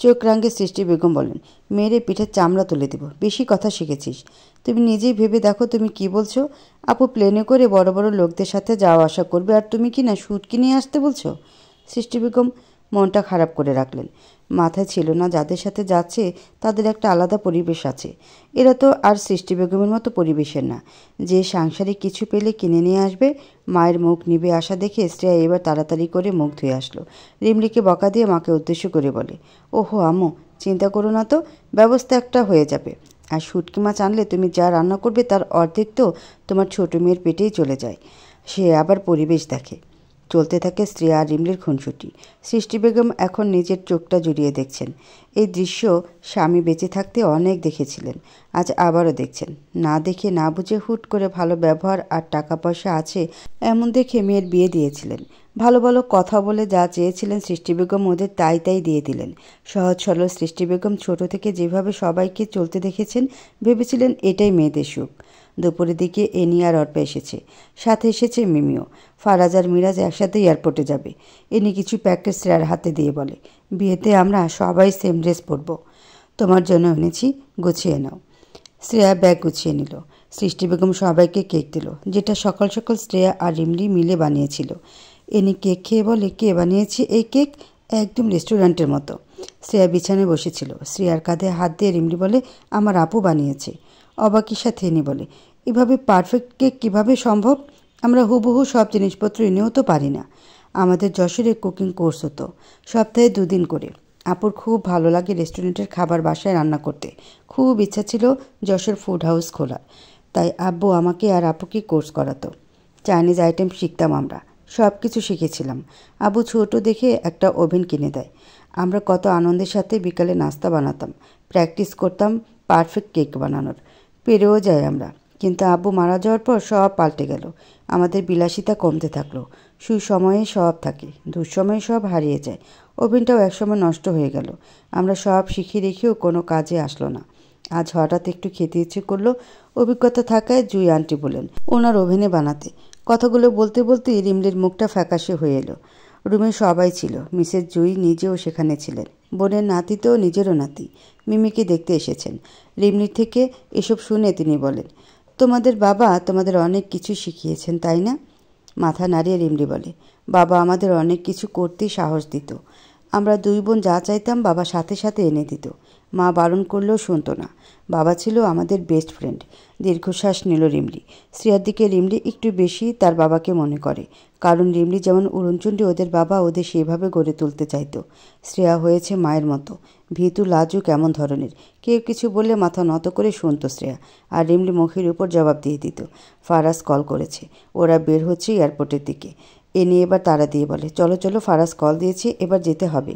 চোখ রাঙে সৃষ্টি বেগম বলেন, মেয়েরে পিঠের চামড়া তুলে দেব, বেশি কথা শিখেছিস। তুমি নিজেই ভেবে দেখো তুমি কি বলছো। আপু প্লেনে করে বড় বড় লোকদের সাথে যাওয়া আসা করবে, আর তুমি কি না শুটকি নিয়ে আসতে বলছো? সৃষ্টি বেগম মনটা খারাপ করে রাখলেন। মাথায় ছিল না যাদের সাথে যাচ্ছে তাদের একটা আলাদা পরিবেশ আছে, এরা তো আর সৃষ্টি বেগমের মতো পরিবেশের না, যে সাংসারিক কিছু পেলে কিনে নিয়ে আসবে। মায়ের মুখ নিভে আসা দেখে শ্রেয়া এবার তাড়াতাড়ি করে মুখ ধুয়ে আসলো। রিমলিকে বকা দিয়ে মাকে উদ্দেশ্য করে বলে, ওহো আম্মু, চিন্তা করো না তো, ব্যবস্থা একটা হয়ে যাবে। আর শুটকি মাছ আনলে তুমি যা রান্না করবে তার অর্ধেক তো তোমার ছোট মেয়ের পেটেই চলে যায়, সে আবার পরিবেশ দেখে। চলতে থাকে শ্রেয়া আর রিমলির খুনসুটি। সৃষ্টি বেগম এখন নিজের চোখটা জুড়িয়ে দেখছেন। এই দৃশ্য স্বামী বেঁচে থাকতে অনেক দেখেছিলেন, আজ আবারও দেখছেন। না দেখে না বুঝে হুট করে ভালো ব্যবহার আর টাকা পয়সা আছে এমন দেখে মেয়ের বিয়ে দিয়েছিলেন। ভালো ভালো কথা বলে যা চেয়েছিলেন সৃষ্টি বেগম ওদের তাই তাই দিয়ে দিলেন। সহজ সরল সৃষ্টি বেগম ছোট থেকে যেভাবে সবাইকে চলতে দেখেছেন, ভেবেছিলেন এটাই মেয়েদের সুখ। দুপুরের দিকে এনি আর অর্পা এসেছে, সাথে এসেছে মিমিও। ফারাজ আর মিরাজ একসাথে এয়ারপোর্টে যাবে। এনি কিছু প্যাকেজ শ্রেয়ার হাতে দিয়ে বলে, বিয়েতে আমরা সবাই সেম ড্রেস পরব, তোমার জন্য এনেছি, গুছিয়ে নাও। শ্রেয়া ব্যাগ গুছিয়ে নিল। সৃষ্টি বেগম সবাইকে কেক দিল, যেটা সকাল সকাল শ্রেয়া আর রিমলি মিলে বানিয়েছিল। এনি কেক খেয়ে বলে, কে বানিয়েছে এই কেক? একদম রেস্টুরেন্টের মতো। শ্রেয়া বিছানায় বসেছিল, শ্রেয়ার কাঁধে হাত দিয়ে রিমলি বলে, আমার আপু বানিয়েছে। অবাকের সাথে এনি বলে, এভাবে পারফেক্ট কেক কীভাবে সম্ভব? আমরা হুবহু সব জিনিসপত্র এনেও তো পারি না। আমাদের যশোরে কুকিং কোর্স হতো, সপ্তাহে 2 দিন করে। আপুর খুব ভালো লাগে রেস্টুরেন্টের খাবার বাসায় রান্না করতে, খুব ইচ্ছা ছিল যশোর ফুড হাউস খোলার, তাই আব্বু আমাকে আর আপুকে কোর্স করাতো। চাইনিজ আইটেম শিখতাম আমরা, সব কিছু শিখেছিলাম। আবু ছোট দেখে একটা ওভেন কিনে দেয়, আমরা কত আনন্দের সাথে বিকালে নাস্তা বানাতাম, প্র্যাকটিস করতাম পারফেক্ট কেক বানানোর, পেরেও যাই আমরা। কিন্তু আব্বু মারা যাওয়ার পর সব পাল্টে গেল, আমাদের বিলাসিতা কমতে থাকলো। সুসময়ে সব থাকে, দুঃসময়ে সব হারিয়ে যায়। ওভেনটাও একসময় নষ্ট হয়ে গেল, আমরা সব শিখে রেখেও কোনো কাজে আসলো না। আজ হঠাৎ একটু খেতে ইচ্ছে করলো, অভিজ্ঞতা থাকায় জুই আন্টি বলেন ওনার ওভেনে বানাতে। কথাগুলো বলতে বলতে রিমলির মুখটা ফ্যাকাশে হয়ে এলো। রুমে সবাই ছিল, মিসেস জুই নিজেও সেখানে ছিলেন, বোনের নাতি তো নিজেরও নাতি, মিমিকে দেখতে এসেছেন। রিমলির থেকে এসব শুনে তিনি বলেন, তোমাদের বাবা তোমাদের অনেক কিছু শিখিয়েছেন তাই না? মাথা নাড়িয়ে রিমলি বলে, বাবা আমাদের অনেক কিছু করতেই সাহস দিত। আমরা 2 বোন যা চাইতাম বাবা সাথে সাথে এনে দিত, মা বারণ করলেও শুনতো না। বাবা ছিল আমাদের বেস্ট ফ্রেন্ড। দীর্ঘশ্বাস নিল রিমলি। শ্রেয়ার দিকে রিমলি একটু বেশি তার বাবাকে মনে করে, কারণ রিমলি যেমন উড়নচণ্ডী, ওদের বাবা ওদের সেভাবে গড়ে তুলতে চাইতো। শ্রেয়া হয়েছে মায়ের মতো, ভীতু লাজুক এমন ধরনের। কেউ কিছু বললে মাথা নত করে শুনতো শ্রেয়া, আর রিমলি মুখের উপর জবাব দিয়ে দিত। ফারাজ কল করেছে, ওরা বের হচ্ছে এয়ারপোর্টের দিকে। এ নিয়ে এবার তারা দিয়ে বলে, চলো চলো, ফারাজ কল দিয়েছে, এবার যেতে হবে।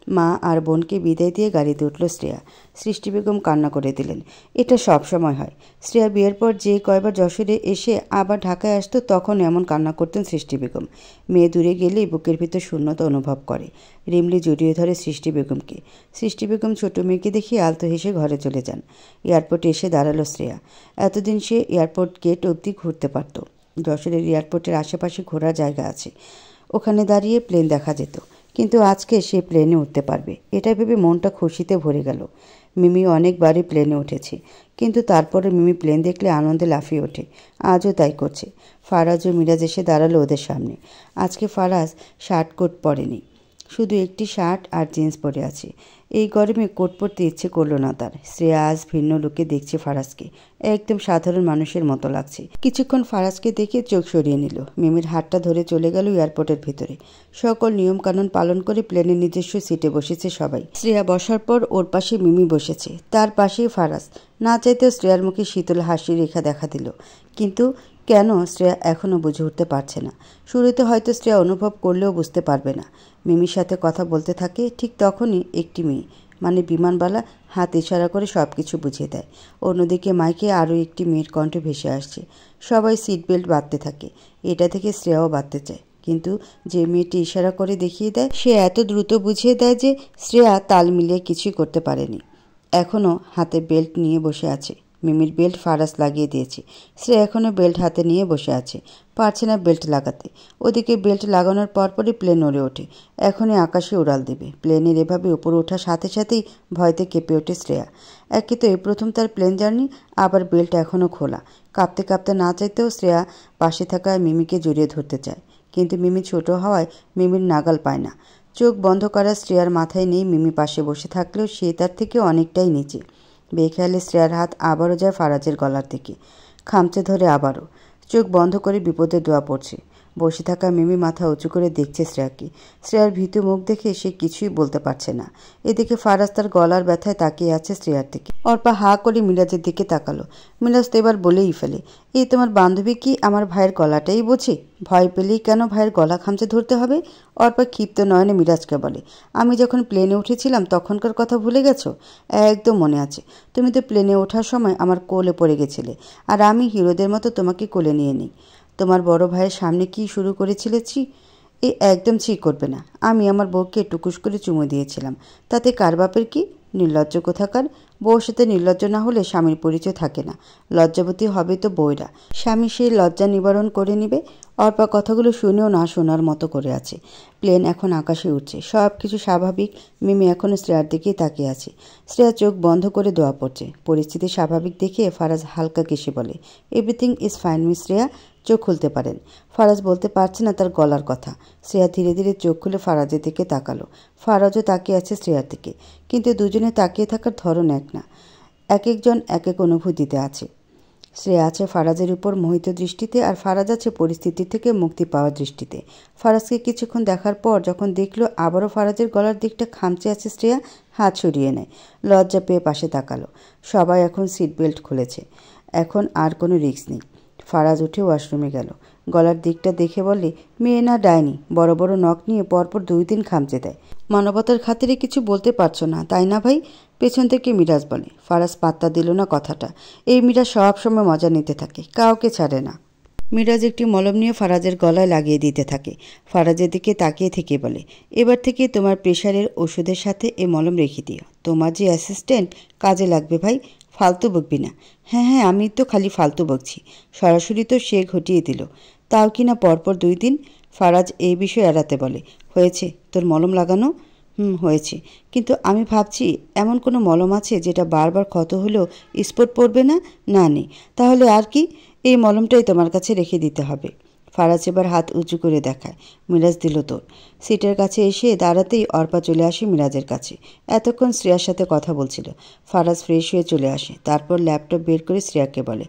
মা আর বোনকে বিদায় দিয়ে গাড়িতে উঠল শ্রেয়া। সৃষ্টি বেগম কান্না করে দিলেন। এটা সব সময় হয়। শ্রেয়া বিয়ের পর যে কয়বার যশোরে এসে আবার ঢাকায় আসতো তখন এমন কান্না করতেন সৃষ্টি বেগম। মেয়ে দূরে গেলেই বুকের ভিতর শূন্যতা অনুভব করে। রিমলি জড়িয়ে ধরে সৃষ্টি বেগমকে। সৃষ্টি বেগম ছোট মেয়েকে দেখে আলতো হেসে ঘরে চলে যান। এয়ারপোর্টে এসে দাঁড়ালো শ্রেয়া। এতদিন সে এয়ারপোর্ট গেট অবধি ঘুরতে পারত। যশোরের এয়ারপোর্টের আশেপাশে ঘোরার জায়গা আছে, ওখানে দাঁড়িয়ে প্লেন দেখা যেত, কিন্তু আজকে সে প্লেনে উঠতে পারবে, এটা ভেবে মনটা খুশিতে ভরে গেল। মিমি অনেকবারই প্লেনে উঠেছে, কিন্তু তারপরে মিমি প্লেন দেখলে আনন্দে লাফিয়ে ওঠে। আজও তাই করছে। ফারাজ ও মিরাজ এসে দাঁড়ালো ওদের সামনে। আজকে ফারাজ শার্ট কোট পরেনি, শুধু একটি শার্ট আর জিন্স পরে আছে। এই গরমে কোট পরতে ইচ্ছে করলো না তার। শ্রেয়া আজ ভিন্ন লোকে দেখছে ফারাজকে, একদম সাধারণ মানুষের মতো লাগছে। কিছুক্ষণ ফারাজকে দেখে চোখ সরিয়ে নিল। মিমির হাতটা ধরে চলে গেল এয়ারপোর্টের ভিতরে। সকল নিয়মকানুন পালন করে প্লেনের নিজস্ব সিটে বসেছে সবাই। শ্রেয়া বসার পর ওর পাশে মিমি বসেছে, তার পাশেই ফারাজ। না চাইতেও শ্রেয়ার মুখে শীতল হাসি রেখা দেখা দিল, কিন্তু কেন শ্রেয়া এখনও বুঝে উঠতে পারছে না। শুরুতে হয়তো শ্রেয়া অনুভব করলেও বুঝতে পারবে না। মিমির সাথে কথা বলতে থাকে, ঠিক তখনই একটি মেয়ে, মানে বিমানবালা, হাত ইশারা করে সব কিছু বুঝিয়ে দেয়। অন্যদিকে মাইকে আরও একটি মেয়ের কণ্ঠ ভেসে আসছে। সবাই সিট বেল্ট বাঁধতে থাকে। এটা থেকে শ্রেয়াও বাঁধতে চায়, কিন্তু যে মেয়েটি ইশারা করে দেখিয়ে দেয় সে এত দ্রুত বুঝিয়ে দেয় যে শ্রেয়া তাল মিলিয়ে কিছুই করতে পারেনি। এখনও হাতে বেল্ট নিয়ে বসে আছে। মিমির বেল্ট ফারাজ লাগিয়ে দিয়েছে। সে এখনও বেল্ট হাতে নিয়ে বসে আছে, পারছে না বেল্ট লাগাতে। ওদিকে বেল্ট লাগানোর পরপরই প্লেন নড়ে ওঠে। এখনই আকাশে উড়াল দেবে। প্লেনের এভাবে উপরে ওঠার সাথে সাথেই ভয়তে কেঁপে ওঠে শ্রেয়া। একে তো এই প্রথম তার প্লেন জার্নি, আবার বেল্ট এখনও খোলা। কাঁপতে কাঁপতে না চাইতেও শ্রেয়া পাশে থাকা মিমিকে জড়িয়ে ধরতে চায়, কিন্তু মিমি ছোট হওয়ায় মিমির নাগাল পায় না। চোখ বন্ধ করা শ্রেয়ার মাথায় নেই। মিমি পাশে বসে থাকলেও সে তার থেকে অনেকটাই নিচে। বেখেয়ালে শ্রেয়ার হাত আবারও যায় ফারাজের গলার দিকে, খামচে ধরে আবারও। চোখ বন্ধ করে বিপদের দোয়া পড়ছে। বসে থাকা মিমি মাথা উঁচু করে দেখছে শ্রেয়াকে। শ্রেয়ার ভীতু মুখ দেখে সে কিছুই বলতে পারছে না। এদিকে ফারাজ তার গলার ব্যথায় তাকিয়ে আছে শ্রেয়ার দিকে। অর্পা হা করে মিরাজের দিকে তাকালো। মিরাজ তো এবার বলেই ফেলে, এই তোমার বান্ধবী কি আমার ভাইয়ের গলাটাই বোঝে? ভয় পেলেই কেন ভাইয়ের গলা খামচে ধরতে হবে? অর্পা ক্ষিপ্ত নয়নে মিরাজকে বলে, আমি যখন প্লেনে উঠেছিলাম তখনকার কথা ভুলে গেছো? একদম মনে আছে। তুমি তো প্লেনে ওঠার সময় আমার কোলে পড়ে গেছিলে, আর আমি হিরোদের মতো তোমাকে কোলে নিয়ে নিই। তোমার বড় ভাইয়ের সামনে কি শুরু করেছিলে? ছি, এ একদম ছি করবে না। আমি আমার বউকে টুকুস করে চুমু দিয়েছিলাম, তাতে কার বাপের কি? নির্লজ্জ কোথাকার। বউর সাথে নির্লজ্জ না হলে স্বামীর পরিচয় থাকে না। লজ্জাবতী হবে তো বউরা, স্বামী সেই লজ্জা নিবারণ করে নিবে। অর্পা কথাগুলো শুনেও না শোনার মতো করে আছে। প্লেন এখন আকাশে উঠছে, সব কিছু স্বাভাবিক। মিমি এখনও শ্রেয়ার দিকেই তাকিয়ে আছে। শ্রেয়া চোখ বন্ধ করে দোয়া পড়ছে। পরিস্থিতি স্বাভাবিক দেখে ফারাজ হালকা কেসে বলে, everything is fine miss Shreya, চোখ খুলতে পারেন। ফারাজ বলতে পারছে না তার গলার কথা। শ্রেয়া ধীরে ধীরে চোখ খুলে ফারাজের দিকে তাকালো। ফারাজও তাকিয়ে আছে শ্রেয়ার দিকে, কিন্তু দুজনে তাকিয়ে থাকার ধরন এক না। এক একজন এক এক অনুভূতিতে আছে। শ্রেয়া আছে ফারাজের উপর মোহিত দৃষ্টিতে, আর ফারাজ আছে পরিস্থিতি থেকে মুক্তি পাওয়ার দৃষ্টিতে। ফারাজকে কিছুক্ষণ দেখার পর যখন দেখলো আবারও ফারাজের গলার দিকটা খামচে আছে, শ্রেয়া হাত সরিয়ে নেয়। লজ্জা পেয়ে পাশে তাকালো। সবাই এখন সিট বেল্ট খুলেছে, এখন আর কোনো রিস্ক নেই। ফারাজ উঠে ওয়াশরুমে গেল। গলার দিকটা দেখে বলে, মেয়ে না ডাইনি, বড় বড় নখ নিয়ে পরপর 2 দিন খামচে দেয়। মানবতার খাতিরে কিছু বলতে পারছো না, তাই না ভাই? পেছন থেকে মিরাজ বলে। ফারাজ পাত্তা দিল না কথাটা। এই মিরাজ সবসময় মজা নিতে থাকে, কাউকে ছাড়ে না। মিরাজ একটি মলম নিয়ে ফারাজের গলায় লাগিয়ে দিতে থাকে। ফারাজের দিকে তাকিয়ে থেকে বলে, এবার থেকে তোমার প্রেশারের ওষুধের সাথে এই মলম রেখে দিও। তোমার যে অ্যাসিস্ট্যান্ট, কাজে লাগবে ভাই, ফালতু বকবি না। হ্যাঁ হ্যাঁ, আমি তো খালি ফালতু বকছি। সরাসরি তো সে ঘটিয়ে দিল, তাও কি না পরপর 2 দিন। ফারাজ এই বিষয় এড়াতে বলে, হয়েছে তোর মলম লাগানো? হয়েছে, কিন্তু আমি ভাবছি এমন কোনো মলম আছে যেটা বারবার ক্ষত হলেও স্পট পড়বে না? না নেই। তাহলে আর কি, এই মলমটাই তোমার কাছে রেখে দিতে হবে। ফারাজ এবার হাত উঁচু করে দেখায়। মিরাজ দিল তোর। সিটের কাছে এসে দাঁড়াতেই অর্পা চলে আসে মিরাজের কাছে। এতক্ষণ শ্রেয়ার সাথে কথা বলছিল। ফারাজ ফ্রেশ হয়ে চলে আসে, তারপর ল্যাপটপ বের করে শ্রেয়াকে বলে,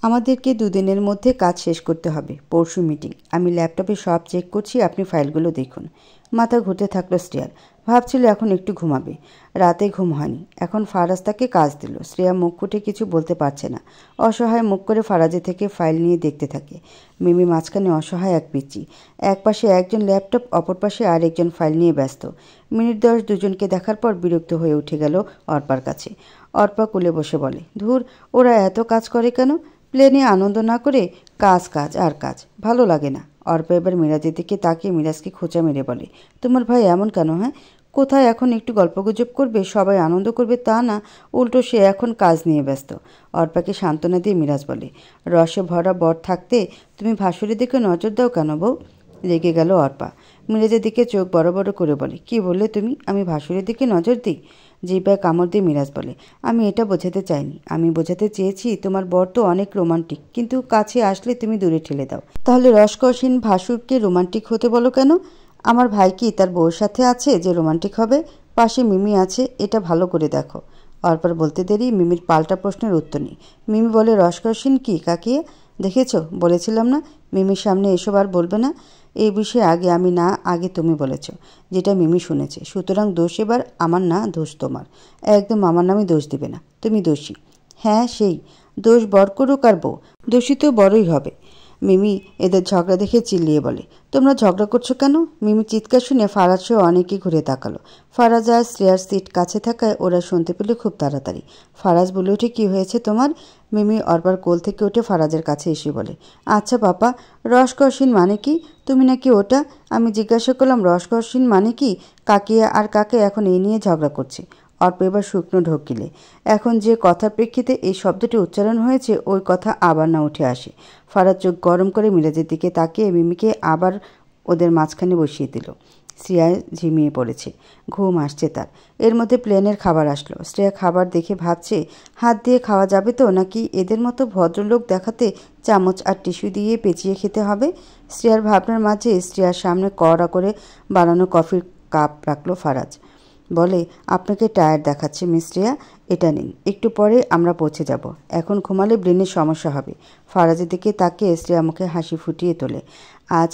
আমাদেরকে 2 দিনের মধ্যে কাজ শেষ করতে হবে। পরশু মিটিং। আমি ল্যাপটপে সব চেক করছি, আপনি ফাইলগুলো দেখুন। মাথা ঘুরতে থাকলো শ্রেয়ার। ভাবছিল এখন একটু ঘুমাবে, রাতে ঘুম হয়নি। এখন ফারাজ তাকে কাজ দিল। শ্রেয়া মুখ ফুটে কিছু বলতে পারছে না। অসহায় মুখ করে ফারাজের থেকে ফাইল নিয়ে দেখতে থাকে। মিমি মাঝখানে অসহায় এক পিচ্চি। এক পাশে একজন ল্যাপটপ, অপর পাশে আর একজন ফাইল নিয়ে ব্যস্ত। মিনিট 10 দুজনকে দেখার পর বিরক্ত হয়ে উঠে গেল অর্পার কাছে। অর্পা কোলে বসে বলে, ধুর, ওরা এত কাজ করে কেন? প্লেনে আনন্দ না করে কাজ কাজ আর কাজ, ভালো লাগে না। অর্পা এবার মিরাজের দিকে তাকিয়ে মিরাজকে খোঁচা মেরে বলে, তোমার ভাই এমন কেন? হ্যাঁ, কোথায় এখন একটু গল্পগুজব করবে, সবাই আনন্দ করবে তা না, উল্টো সে এখন কাজ নিয়ে ব্যস্ত। অর্পাকে সান্ত্বনা দিয়ে মিরাজ বলে, রসে ভরা বর থাকতে তুমি ভাসুরের দিকে নজর দাও কেন বউ? রেগে গেল অর্পা। মিরাজের দিকে চোখ বড় বড় করে বলে, কি বললে তুমি? আমি ভাসুরের দিকে নজর দিই? জিহ্বায় কামড় দিয়ে মিরাজ বলে, আমি এটা বোঝাতে চাইনি। আমি বোঝাতে চেয়েছি তোমার বর তো অনেক রোমান্টিক, কিন্তু কাছে আসলে তুমি দূরে ঠেলে দাও। তাহলে রসকসহীন ভাসুরকে রোমান্টিক হতে বলো কেন? আমার ভাই কি তার বউর সাথে আছে যে রোমান্টিক হবে? পাশে মিমি আছে, এটা ভালো করে দেখো। অর্পার বলতে দেরি মিমির পাল্টা প্রশ্নের উত্তর নেই। মিমি বলে, রসকসহীন কি কাকিয়ে? দেখেছো, বলেছিলাম না মিমির সামনে এসব আর বলবে না। এই বিষয়ে আগে তুমি বলেছ, যেটা মিমি শুনেছে। সুতরাং দোষ এবার আমার না, দোষ তোমার। একদম আমার নামে দোষ দিবে না, তুমি দোষী। হ্যাঁ সেই দোষ বর করুক আর বউ, দোষী তো বড়ই হবে। মিমি এদের ঝগড়া দেখে চিল্লিয়ে বলে, তোমরা ঝগড়া করছো কেন? মিমি চিৎকার শুনে ফারাজ সহ অনেকেই ঘুরে তাকালো। ফারাজ আর শ্রেয়ার সিট কাছে থাকায় ওরা শুনতে পেল খুব তাড়াতাড়ি। ফারাজ বলে ওঠে, কি হয়েছে তোমার? মিমি অর্পার কোল থেকে উঠে ফারাজের কাছে এসে বলে, আচ্ছা পাপা, রসকসহীন মানে কি? তুমি নাকি ওটা? আমি জিজ্ঞাসা করলাম রসকসহীন মানে কি? কাকিয়া আর কাকে এখন এই নিয়ে ঝগড়া করছে। অর্প এবার শুকনো ঢোকিলে এখন যে কথার প্রেক্ষিতে এই শব্দটি উচ্চারণ হয়েছে ওই কথা আবার না উঠে আসে। ফারাজ চোখ গরম করে মিরাজের দিকে তাকিয়ে মিমিকে আবার ওদের মাঝখানে বসিয়ে দিল। শ্রেয়া ঝিমিয়ে পড়েছে, ঘুম আসছে তার। এর মধ্যে প্লেনের খাবার আসলো। শ্রেয়া খাবার দেখে ভাবছে, হাত দিয়ে খাওয়া যাবে তো, নাকি এদের মতো ভদ্রলোক দেখাতে চামচ আর টিস্যু দিয়ে পেঁচিয়ে খেতে হবে? শ্রেয়ার ভাবনার মাঝে শ্রেয়ার সামনে কড়া করে বানানো কফির কাপ রাখলো ফারাজ। বলে, আপনাকে টায়ার্ড দেখাচ্ছে মিস শ্রেয়া, এটা নিন, একটু পরে আমরা পৌঁছে যাব। এখন ঘুমালে ব্রেনের সমস্যা হবে। ফারাজের দিকে তাকিয়ে শ্রেয়া মুখে হাসি ফুটিয়ে তোলে। আজ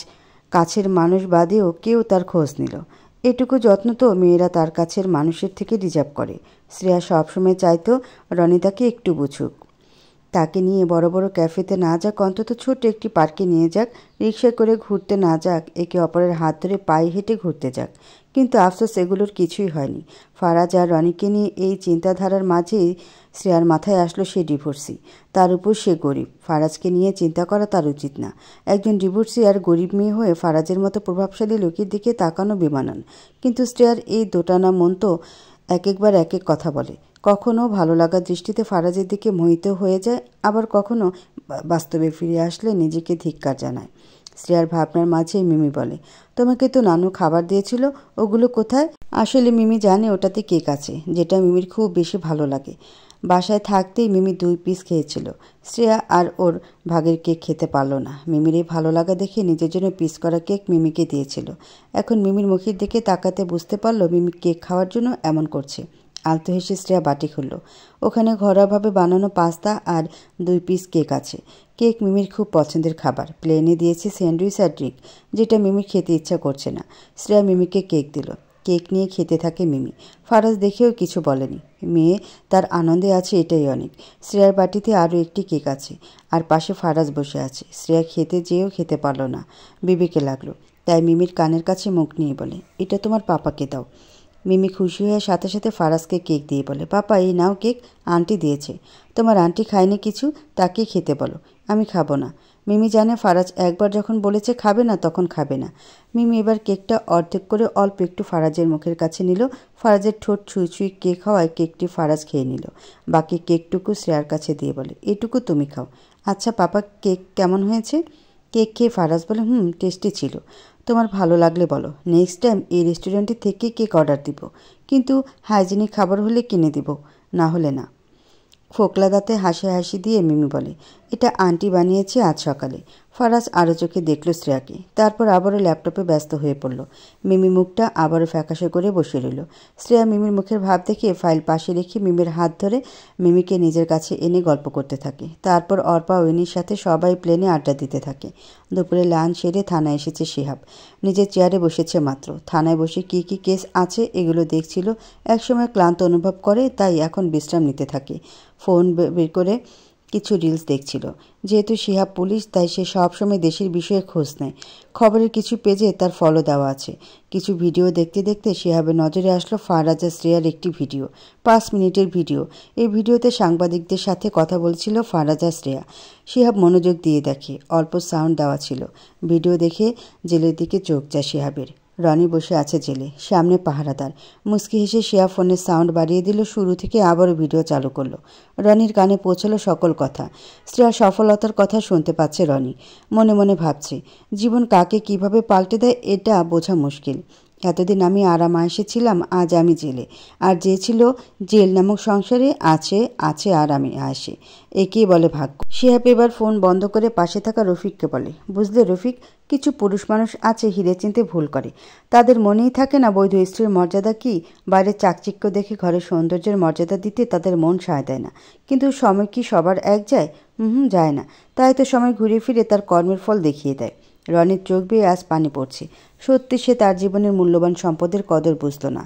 কাছের মানুষ বাদেও কেউ তার খোঁজ নিল। এটুকু যত্ন তো মেয়েরা তার কাছের মানুষের থেকে ডিজার্ভ করে। শ্রেয়া সবসময় চাইতো রনিতাকে একটু বুঝুক, তাকে নিয়ে বড় বড় ক্যাফেতে না যাক, অন্তত ছোট্ট একটি পার্কে নিয়ে যাক, রিক্সায় করে ঘুরতে না যাক, একে অপরের হাত ধরে পায়ে হেঁটে ঘুরতে যাক। কিন্তু আফসোস এগুলোর কিছুই হয়নি। ফারাজ আর রনিকে নিয়ে এই চিন্তাধারার মাঝেই শ্রেয়ার মাথায় আসলো সে ডিভোর্সি, তার উপর সে গরিব। ফারাজকে নিয়ে চিন্তা করা তার উচিত না। একজন ডিভোর্সি আর গরিব মেয়ে হয়ে ফারাজের মতো প্রভাবশালী লোকের দিকে তাকানো বেমানান। কিন্তু শ্রেয়ার এই দোটানা মন তো এক একবার এক এক কথা বলে। কখনো ভালো লাগার দৃষ্টিতে ফারাজের দিকে মোহিত হয়ে যায়, আবার কখনো বাস্তবে ফিরে আসলে নিজেকে ধিক্কার জানায়। শ্রেয়ার ভাবনার মাঝে মিমি বলে, তোমাকে তো নানু খাবার দিয়েছিল, ওগুলো কোথায়? আসলে মিমি জানে ওটাতে কেক আছে, যেটা মিমির খুব বেশি ভালো লাগে। বাসায় থাকতেই মিমি 2 পিস খেয়েছিল। শ্রেয়া আর ওর ভাগের কেক খেতে পারল না। মিমির এই ভালো লাগা দেখে নিজের জন্য পিস করা কেক মিমিকে দিয়েছিল। এখন মিমির মুখের দিকে তাকাতে বুঝতে পারল মিমি কেক খাওয়ার জন্য এমন করছে। আলতো হেসে শ্রেয়া বাটি খুলল। ওখানে ঘরোয়াভাবে বানানো পাস্তা আর 2 পিস কেক আছে। কেক মিমির খুব পছন্দের খাবার। প্লেনে দিয়েছে স্যান্ডউইচ আর ড্রিঙ্ক, যেটা মিমির খেতে ইচ্ছা করছে না। শ্রেয়া মিমিকে কেক দিল। কেক নিয়ে খেতে থাকে মিমি। ফারাজ দেখেও কিছু বলেনি। মেয়ে তার আনন্দে আছে, এটাই অনেক। শ্রেয়ার বাটিতে আরও একটি কেক আছে, আর পাশে ফারাজ বসে আছে। শ্রেয়া খেতে যেয়েও খেতে পারল না, বিবেকে লাগলো। তাই মিমির কানের কাছে মুখ নিয়ে বলে, এটা তোমার পাপাকে দাও। মিমি খুশি হয়ে সাথে সাথে ফারাজকে কেক দিয়ে বলে, পাপা এই নাও কেক, আন্টি দিয়েছে। তোমার আন্টি খায়নি কিছু, তাকেই খেতে বলো, আমি খাবো না। মিমি জানে ফারাজ একবার যখন বলেছে খাবে না, তখন খাবে না। মিমি এবার কেকটা অর্ধেক করে অল্প একটু ফারাজের মুখের কাছে নিল। ফারাজের ঠোঁট ছুঁই ছুঁই কেক হওয়ায় কেকটি ফারাজ খেয়ে নিল। বাকি কেকটুকু শ্রেয়ার কাছে দিয়ে বলে, এটুকু তুমি খাও। আচ্ছা পাপা, কেক কেমন হয়েছে? কেক খেয়ে ফারাজ বলে, টেস্টি ছিল। তোমার ভালো লাগলে বলো, নেক্সট টাইম এই রেস্টুরেন্টে থেকে কেক অর্ডার দিব, কিন্তু হাইজেনিক খাবার হলে কিনে দিব, না হলে না। ফোকলা দাঁতে হাসি হাসি দিয়ে মিমি বলে, এটা আন্টি বানিয়েছে আজ সকালে। ফারাজ আরও চোখে দেখল শ্রেয়াকে, তারপর আবারও ল্যাপটপে ব্যস্ত হয়ে পড়ল। মিমি মুখটা আবারও ফ্যাকাশে করে বসে রইল। শ্রেয়া মিমির মুখের ভাব দেখে ফাইল পাশে রেখে মিমির হাত ধরে মিমিকে নিজের কাছে এনে গল্প করতে থাকে। তারপর অর্পা ওয়েনির সাথে সবাই প্লেনে আড্ডা দিতে থাকে। দুপুরে লাঞ্চ সেরে থানায় এসেছে শিহাব। নিজের চেয়ারে বসেছে মাত্র। থানায় বসে কি কি কেস আছে এগুলো দেখছিল। একসময় ক্লান্ত অনুভব করে, তাই এখন বিশ্রাম নিতে থাকে। ফোন বের করে কিছু রিলস দেখছিল। যেহেতু শিহাব পুলিশ, তাই সে সবসময় দেশের বিষয়ে খোঁজ নেয়। খবরের কিছু পেজে তার ফলো দেওয়া আছে। কিছু ভিডিও দেখতে দেখতে শিহাবের নজরে আসলো ফারাজ আর শ্রেয়ার একটি ভিডিও, 5 মিনিটের ভিডিও। এই ভিডিওতে সাংবাদিকদের সাথে কথা বলছিল ফারাজ আর শ্রেয়া। শিহাব মনোযোগ দিয়ে দেখে, অল্প সাউন্ড দেওয়া ছিল। ভিডিও দেখে জেলের দিকে চোখ যায় শিহাবের। রনি বসে আছে জেলে, সামনে পাহারাদার। মুস্কি হেসে শ্রেয়া ফোনের সাউন্ড বাড়িয়ে দিল, শুরু থেকে আবারও ভিডিও চালু করলো। রনির কানে পৌঁছলো সকল কথা। শ্রেয়ার সফলতার কথা শুনতে পাচ্ছে রনি। মনে মনে ভাবছে, জীবন কাকে কিভাবে পাল্টে দেয় এটা বোঝা মুশকিল। এতদিন আমি আরাম আয়েসে ছিলাম, আজ আমি জেলে। আর যে ছিল জেল নামক সংসারে, আছে আরামে আয়েসে। একেই বলে ভাগ্য। শিহাব এবার ফোন বন্ধ করে পাশে থাকা রফিককে বলে, বুঝলে রফিক, কিছু পুরুষ মানুষ আছে হিরে চিনতে ভুল করে। তাদের মনেই থাকে না বৈধ স্ত্রীর মর্যাদা কি। বাইরের চাকচিক্য দেখে ঘরের সৌন্দর্যের মর্যাদা দিতে তাদের মন সায় দেয় না। কিন্তু সময় কি সবার এক যায়? যায় না। তাই তো সময় ঘুরে ফিরে তার কর্মের ফল দেখিয়ে দেয়। রনির চোখ বেয়ে আজ পানি পড়ছে। সত্যি সে তার জীবনের মূল্যবান সম্পদের কদর বুঝল না।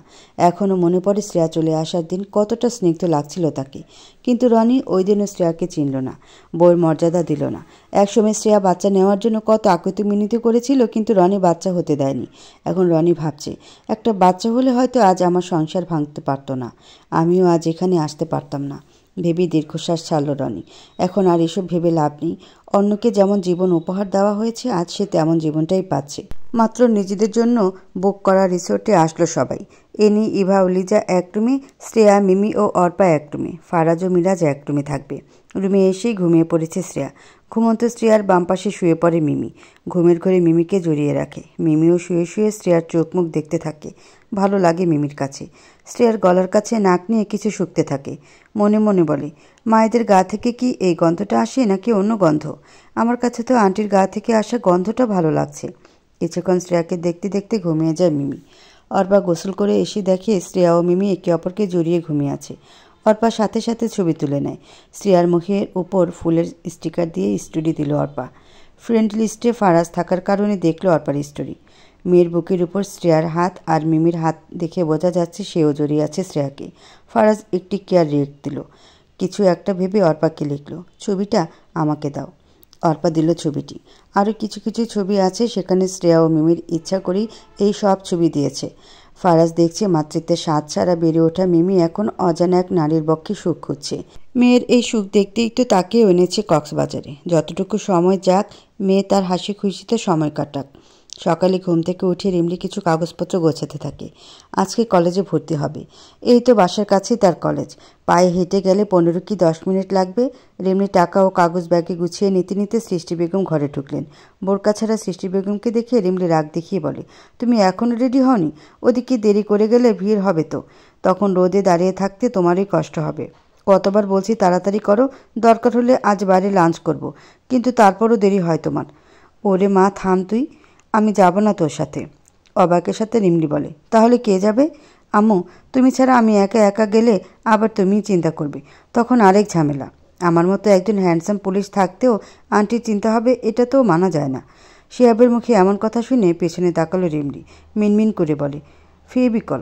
এখনও মনে পড়ে শ্রেয়া চলে আসার দিন কতটা স্নিগ্ধ লাগছিল তাকে। কিন্তু রনি ওই দিনও শ্রেয়াকে চিনল না, বউয়ের মর্যাদা দিল না। একসময় শ্রেয়া বাচ্চা নেওয়ার জন্য কত আকুতি মিনতি করেছিল, কিন্তু রনি বাচ্চা হতে দেয়নি। এখন রনি ভাবছে, একটা বাচ্চা হলে হয়তো আজ আমার সংসার ভাঙতে পারত না, আমিও আজ এখানে আসতে পারতাম না। ভেবে দীর্ঘশ্বাস ছাড়ল রনি। এখন আর এসব ভেবে লাভ নেই। অন্যকে যেমন জীবন উপহার দেওয়া হয়েছে, আজ সে তেমন জীবনটাই পাচ্ছে। মাত্র নিজেদের জন্য বুক করা রিসোর্টে আসলো সবাই। এনি, ইভা ও লিজা এক রুমে, শ্রেয়া, মিমি ও অর্পা এক রুমে, ফারাজ ও মিরাজ এক রুমে থাকবে। রুমে এসেই ঘুমিয়ে পড়েছে শ্রেয়া। ঘুমন্ত শ্রেয়ার বাম পাশে শুয়ে পড়ে মিমি। ঘুমের ঘরে মিমিকে জড়িয়ে রাখে। মিমিও শুয়ে শুয়ে শ্রেয়ার চোখ মুখ দেখতে থাকে। ভালো লাগে মিমির কাছে। শ্রেয়ার গলার কাছে নাক নিয়ে কিছু শুকতে থাকে। মনে মনে বলে, মায়েদের গা থেকে কি এই গন্ধটা আসে নাকি অন্য গন্ধ? আমার কাছে তো আন্টির গা থেকে আসা গন্ধটা ভালো লাগছে। কিছুক্ষণ শ্রেয়াকে দেখতে দেখতে ঘুমিয়ে যায় মিমি। অর্পা গোসল করে এসে দেখে শ্রেয়া ও মিমি একে অপরকে জড়িয়ে ঘুমিয়ে আছে। অর্পা সাথে সাথে ছবি তুলে নেয়। শ্রেয়ার মুখের উপর ফুলের স্টিকার দিয়ে স্টোরি দিল অর্পা। ফ্রেন্ড লিস্টে ফারাজ থাকার কারণে দেখলো অর্পার স্টোরি। মেয়ের বুকের উপর শ্রেয়ার হাত আর মিমির হাত দেখে বোঝা যাচ্ছে সেও জড়িয়ে আছে শ্রেয়াকে। ফারাজ একটি কেয়ার রেট দিল। কিছু একটা ভেবে অর্পাকে লিখল, ছবিটা আমাকে দাও। অর্পা দিল ছবিটি। আরও কিছু কিছু ছবি আছে, সেখানে শ্রেয়া ও মিমির ইচ্ছা করেই এই সব ছবি দিয়েছে। ফারাজ দেখছে মাতৃত্বের স্বাদ ছাড়া বেড়ে ওঠা মিমি এখন অজানা এক নারীর পক্ষে সুখ খুঁজছে। মেয়ের এই সুখ দেখতেই তো তাকে এনেছে কক্সবাজারে। যতটুকু সময় যাক, মেয়ে তার হাসি খুশিতে সময় কাটাক। সকালে ঘুম থেকে উঠে রিমলি কিছু কাগজপত্র গোছাতে থাকে। আজকে কলেজে ভর্তি হবে। এই তো বাসার কাছেই তার কলেজ। পায়ে হেঁটে গেলে 15 কি 10 মিনিট লাগবে। রিমলি টাকা ও কাগজ ব্যাগে গুছিয়ে নিতে নিতে সৃষ্টি বেগম ঘরে ঢুকলেন। বোরকা ছাড়া সৃষ্টি বেগমকে দেখে রিমলি রাগ দেখিয়ে বলে, তুমি এখনও রেডি হওনি? ওদিকে দেরি করে গেলে ভিড় হবে তো। তখন রোদে দাঁড়িয়ে থাকতে তোমারই কষ্ট হবে। কতবার বলছি তাড়াতাড়ি করো, দরকার হলে আজ বাইরে লাঞ্চ করব, কিন্তু তারপরও দেরি হয় তোমার। ওরে মা, থাম তুই, আমি যাব না তোর সাথে। অবাকের সাথে রিমলি বলে, তাহলে কে যাবে? আম্মু, তুমি ছাড়া আমি একা একা গেলে আবার তুমিই চিন্তা করবে, তখন আরেক ঝামেলা। আমার মতো একজন হ্যান্ডসাম পুলিশ থাকতেও আন্টির চিন্তা হবে, এটা তো মানা যায় না। শিহাবের মুখে এমন কথা শুনে পেছনে তাকালো রিমলি। মিনমিন করে বলে, ফেবিকল।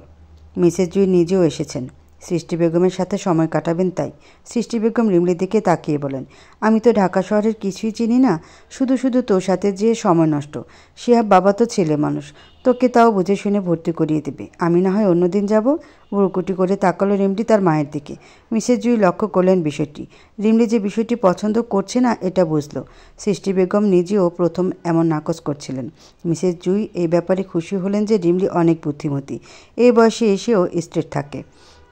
মিসেস জুই নিজেও এসেছেন। সৃষ্টি বেগমের সাথে সময় কাটাবেন তাই। সৃষ্টি বেগম রিমলির দিকে তাকিয়ে বলেন, আমি তো ঢাকা শহরের কিছুই চিনি না, শুধু শুধু তোর সাথে যে সময় নষ্ট। শিহাব বাবা তো ছেলে মানুষ, তোকে তাও বুঝে শুনে ভর্তি করিয়ে দেবে। আমি না হয় অন্যদিন যাব। ভুরকুটি করে তাকালো রিমলি তার মায়ের দিকে। মিসেস জুই লক্ষ্য করলেন বিষয়টি। রিমলি যে বিষয়টি পছন্দ করছে না এটা বুঝল। সৃষ্টি বেগম নিজেও প্রথম এমন নাকচ করছিলেন। মিসেস জুই এই ব্যাপারে খুশি হলেন যে রিমলি অনেক বুদ্ধিমতী, এই বয়সে এসেও স্ট্রেট থাকে।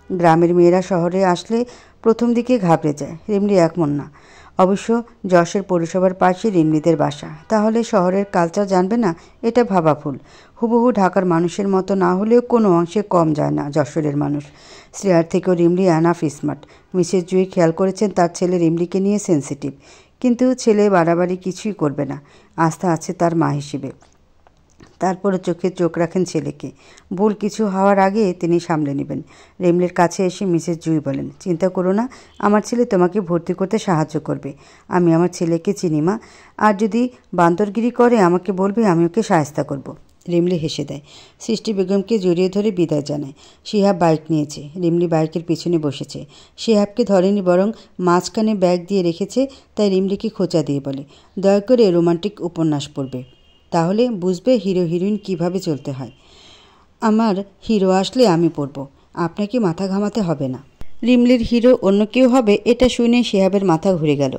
গ্রামের মেয়েরা শহরে আসলে প্রথম দিকে ঘাবড়ে যায়, রিমলি একমন না। অবশ্য যশোর পৌরসভার পাশে রিমলিদের বাসা, তাহলে শহরের কালচার জানবে না, এটা ভাবা ভুল। হুবহু ঢাকার মানুষের মতো না হলেও কোনো অংশে কম যায় না যশোরের মানুষ। শ্রেয়ার থেকেও রিমলি আনাফ স্মার্ট। মিসেস জুই খেয়াল করেছেন তার ছেলে রিমলিকে নিয়ে সেন্সিটিভ, কিন্তু ছেলে বাড়াবাড়ি কিছুই করবে না, আস্থা আছে তার মা হিসেবে। তারপরে চোখে চোখ রাখেন ছেলেকে। ভুল কিছু হওয়ার আগে তিনি সামলে নেবেন। রিমলির কাছে এসে মিসেস জুই বলেন, চিন্তা করো না, আমার ছেলে তোমাকে ভর্তি করতে সাহায্য করবে। আমি আমার ছেলেকে চিনি মা, আর যদি বান্দরগিরি করে আমাকে বলবে, আমি ওকে সাহায্য করব। রিমলি হেসে দেয়। সৃষ্টি বেগমকে জড়িয়ে ধরে বিদায় জানায়। শিহাব বাইক নিয়েছে, রিমলি বাইকের পিছনে বসেছে। শিহাবকে ধরেনি, বরং মাঝখানে ব্যাগ দিয়ে রেখেছে, তাই রিমলিকে খোঁচা দিয়ে বলে, দয়া করে রোমান্টিক উপন্যাস পড়বে, তাহলে বুঝবে হিরো হিরোইন কিভাবে চলতে হয়। আমার হিরো আসলে আমি পড়ব, আপনাকে মাথা ঘামাতে হবে না। রিমলির হিরো অন্য কেউ হবে এটা শুনে শিহাবের মাথা ঘুরে গেল।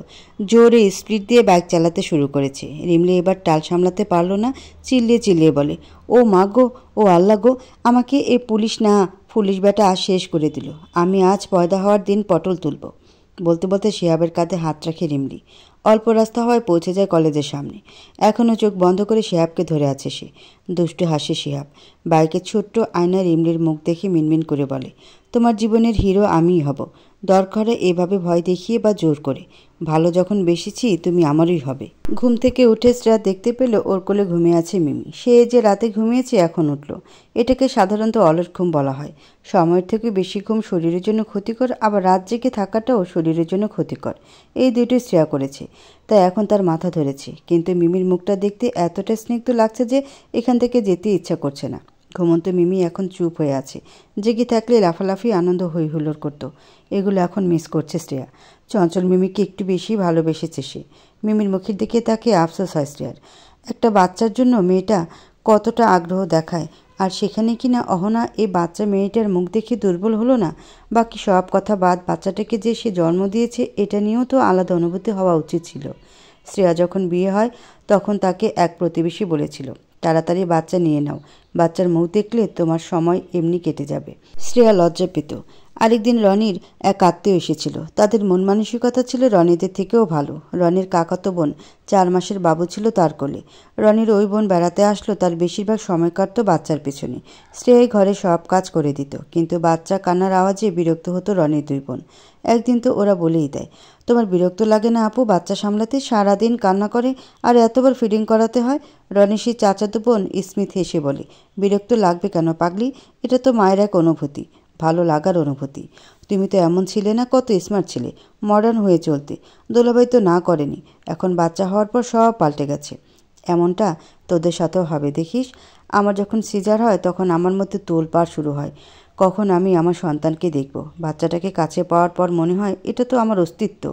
জোরে স্পিড দিয়ে বাইক চালাতে শুরু করেছে। রিমলি এবার টাল সামলাতে পারল না, চিল্লিয়ে চিল্লিয়ে বলে, ও মা গো, ও আল্লাহ গো, আমাকে এ পুলিশ না পুলিশ বেটা শেষ করে দিল। আমি আজ পয়দা হওয়ার দিন পটল তুলব। বলতে বলতে শিহাবের কাঁধে হাত রাখে রিমলি। অল্প রাস্তা হওয়ায় পৌঁছে যায় কলেজের সামনে। এখনও চোখ বন্ধ করে শিহাবকে ধরে আছে সে। দুষ্টু হাসে শিহাব। বাইকের ছোট্ট আয়নায় রিমলির মুখ দেখে মিনমিন করে বলে, তোমার জীবনের হিরো আমিই হব, দরকারে এভাবে ভয় দেখিয়ে বা জোর করে। ভালো যখন বেসেছি তুমি আমারই হবে। ঘুম থেকে উঠে শ্রেয়া দেখতে পেল ওর কোলে ঘুমিয়ে আছে মিমি। সে যে রাতে ঘুমিয়েছে এখন উঠল। এটাকে সাধারণত অলস ঘুম বলা হয়। সময়ের থেকে বেশি ঘুম শরীরের জন্য ক্ষতিকর, আবার রাত জেগে থাকাটাও শরীরের জন্য ক্ষতিকর। এই দুটোই শ্রেয়া করেছে, তাই এখন তার মাথা ধরেছে। কিন্তু মিমির মুখটা দেখতে এতটা স্নিগ্ধ লাগছে যে এখান থেকে যেতে ইচ্ছা করছে না। ঘুমন্ত মিমি এখন চুপ হয়ে আছে। জেগে থাকলে লাফালাফি আনন্দ হই হুল্লোড় করত। এগুলো এখন মিস করছে শ্রেয়া। চঞ্চল মিমিকে একটু বেশি ভালোবেসেছে সে। মিমির মুখের দিকে তাকে আফসোস হয় শ্রেয়ার। একটা বাচ্চার জন্য মেয়েটা কতটা আগ্রহ দেখায়, আর সেখানে কিনা অহনা এই বাচ্চা মেয়েটার মুখ দেখে দুর্বল হলো না। বাকি সব কথা বাদ, বাচ্চাটাকে যে সে জন্ম দিয়েছে এটা নিয়েও তো আলাদা অনুভূতি হওয়া উচিত ছিল। শ্রেয়া যখন বিয়ে হয় তখন তাকে এক প্রতিবেশী বলেছিল, তাড়াতাড়ি বাচ্চা নিয়ে নাও, বাচ্চার মুখ দেখলে তোমার সময় এমনি কেটে যাবে। শ্রেয়া লজ্জা পেত। আরেকদিন রনির এক আত্মীয় এসেছিল। তাদের মন মানসিকতা ছিল রনিদের থেকেও ভালো। রনির কাকাতো বোন 4 মাসের বাবু ছিল তার কোলে। রনির ওই বোন বেড়াতে আসলো, তার বেশিরভাগ সময় কাটতো বাচ্চার পেছনে। শ্রেয়াই ঘরে সব কাজ করে দিত, কিন্তু বাচ্চা কান্নার আওয়াজে বিরক্ত হতো রনির 2 বোন। একদিন তো ওরা বলেই দেয়, তোমার বিরক্ত লাগে না আপু বাচ্চা সামলাতে? সারাদিন কান্না করে আর এতবার ফিডিং করাতে হয়। রনি সেই চাচাতো বোন স্মিথ হেসে বলে, বিরক্ত লাগবে কেন পাগলি, এটা তো মায়ের এক অনুভূতি, ভালো লাগার অনুভূতি। তুমি তো এমন ছিলে না, কত স্মার্ট ছিলে, মডার্ন হয়ে চলতে। দোলাভাই তো না করেনি, এখন বাচ্চা হওয়ার পর সব পাল্টে গেছে। এমনটা তোদের সাথেও হবে দেখিস। আমার যখন সিজার হয় তখন আমার মধ্যে তোলপাড় শুরু হয়, কখন আমি আমার সন্তানকে দেখব। বাচ্চাটাকে কাছে পাওয়ার পর মনে হয় এটা তো আমার অস্তিত্ব।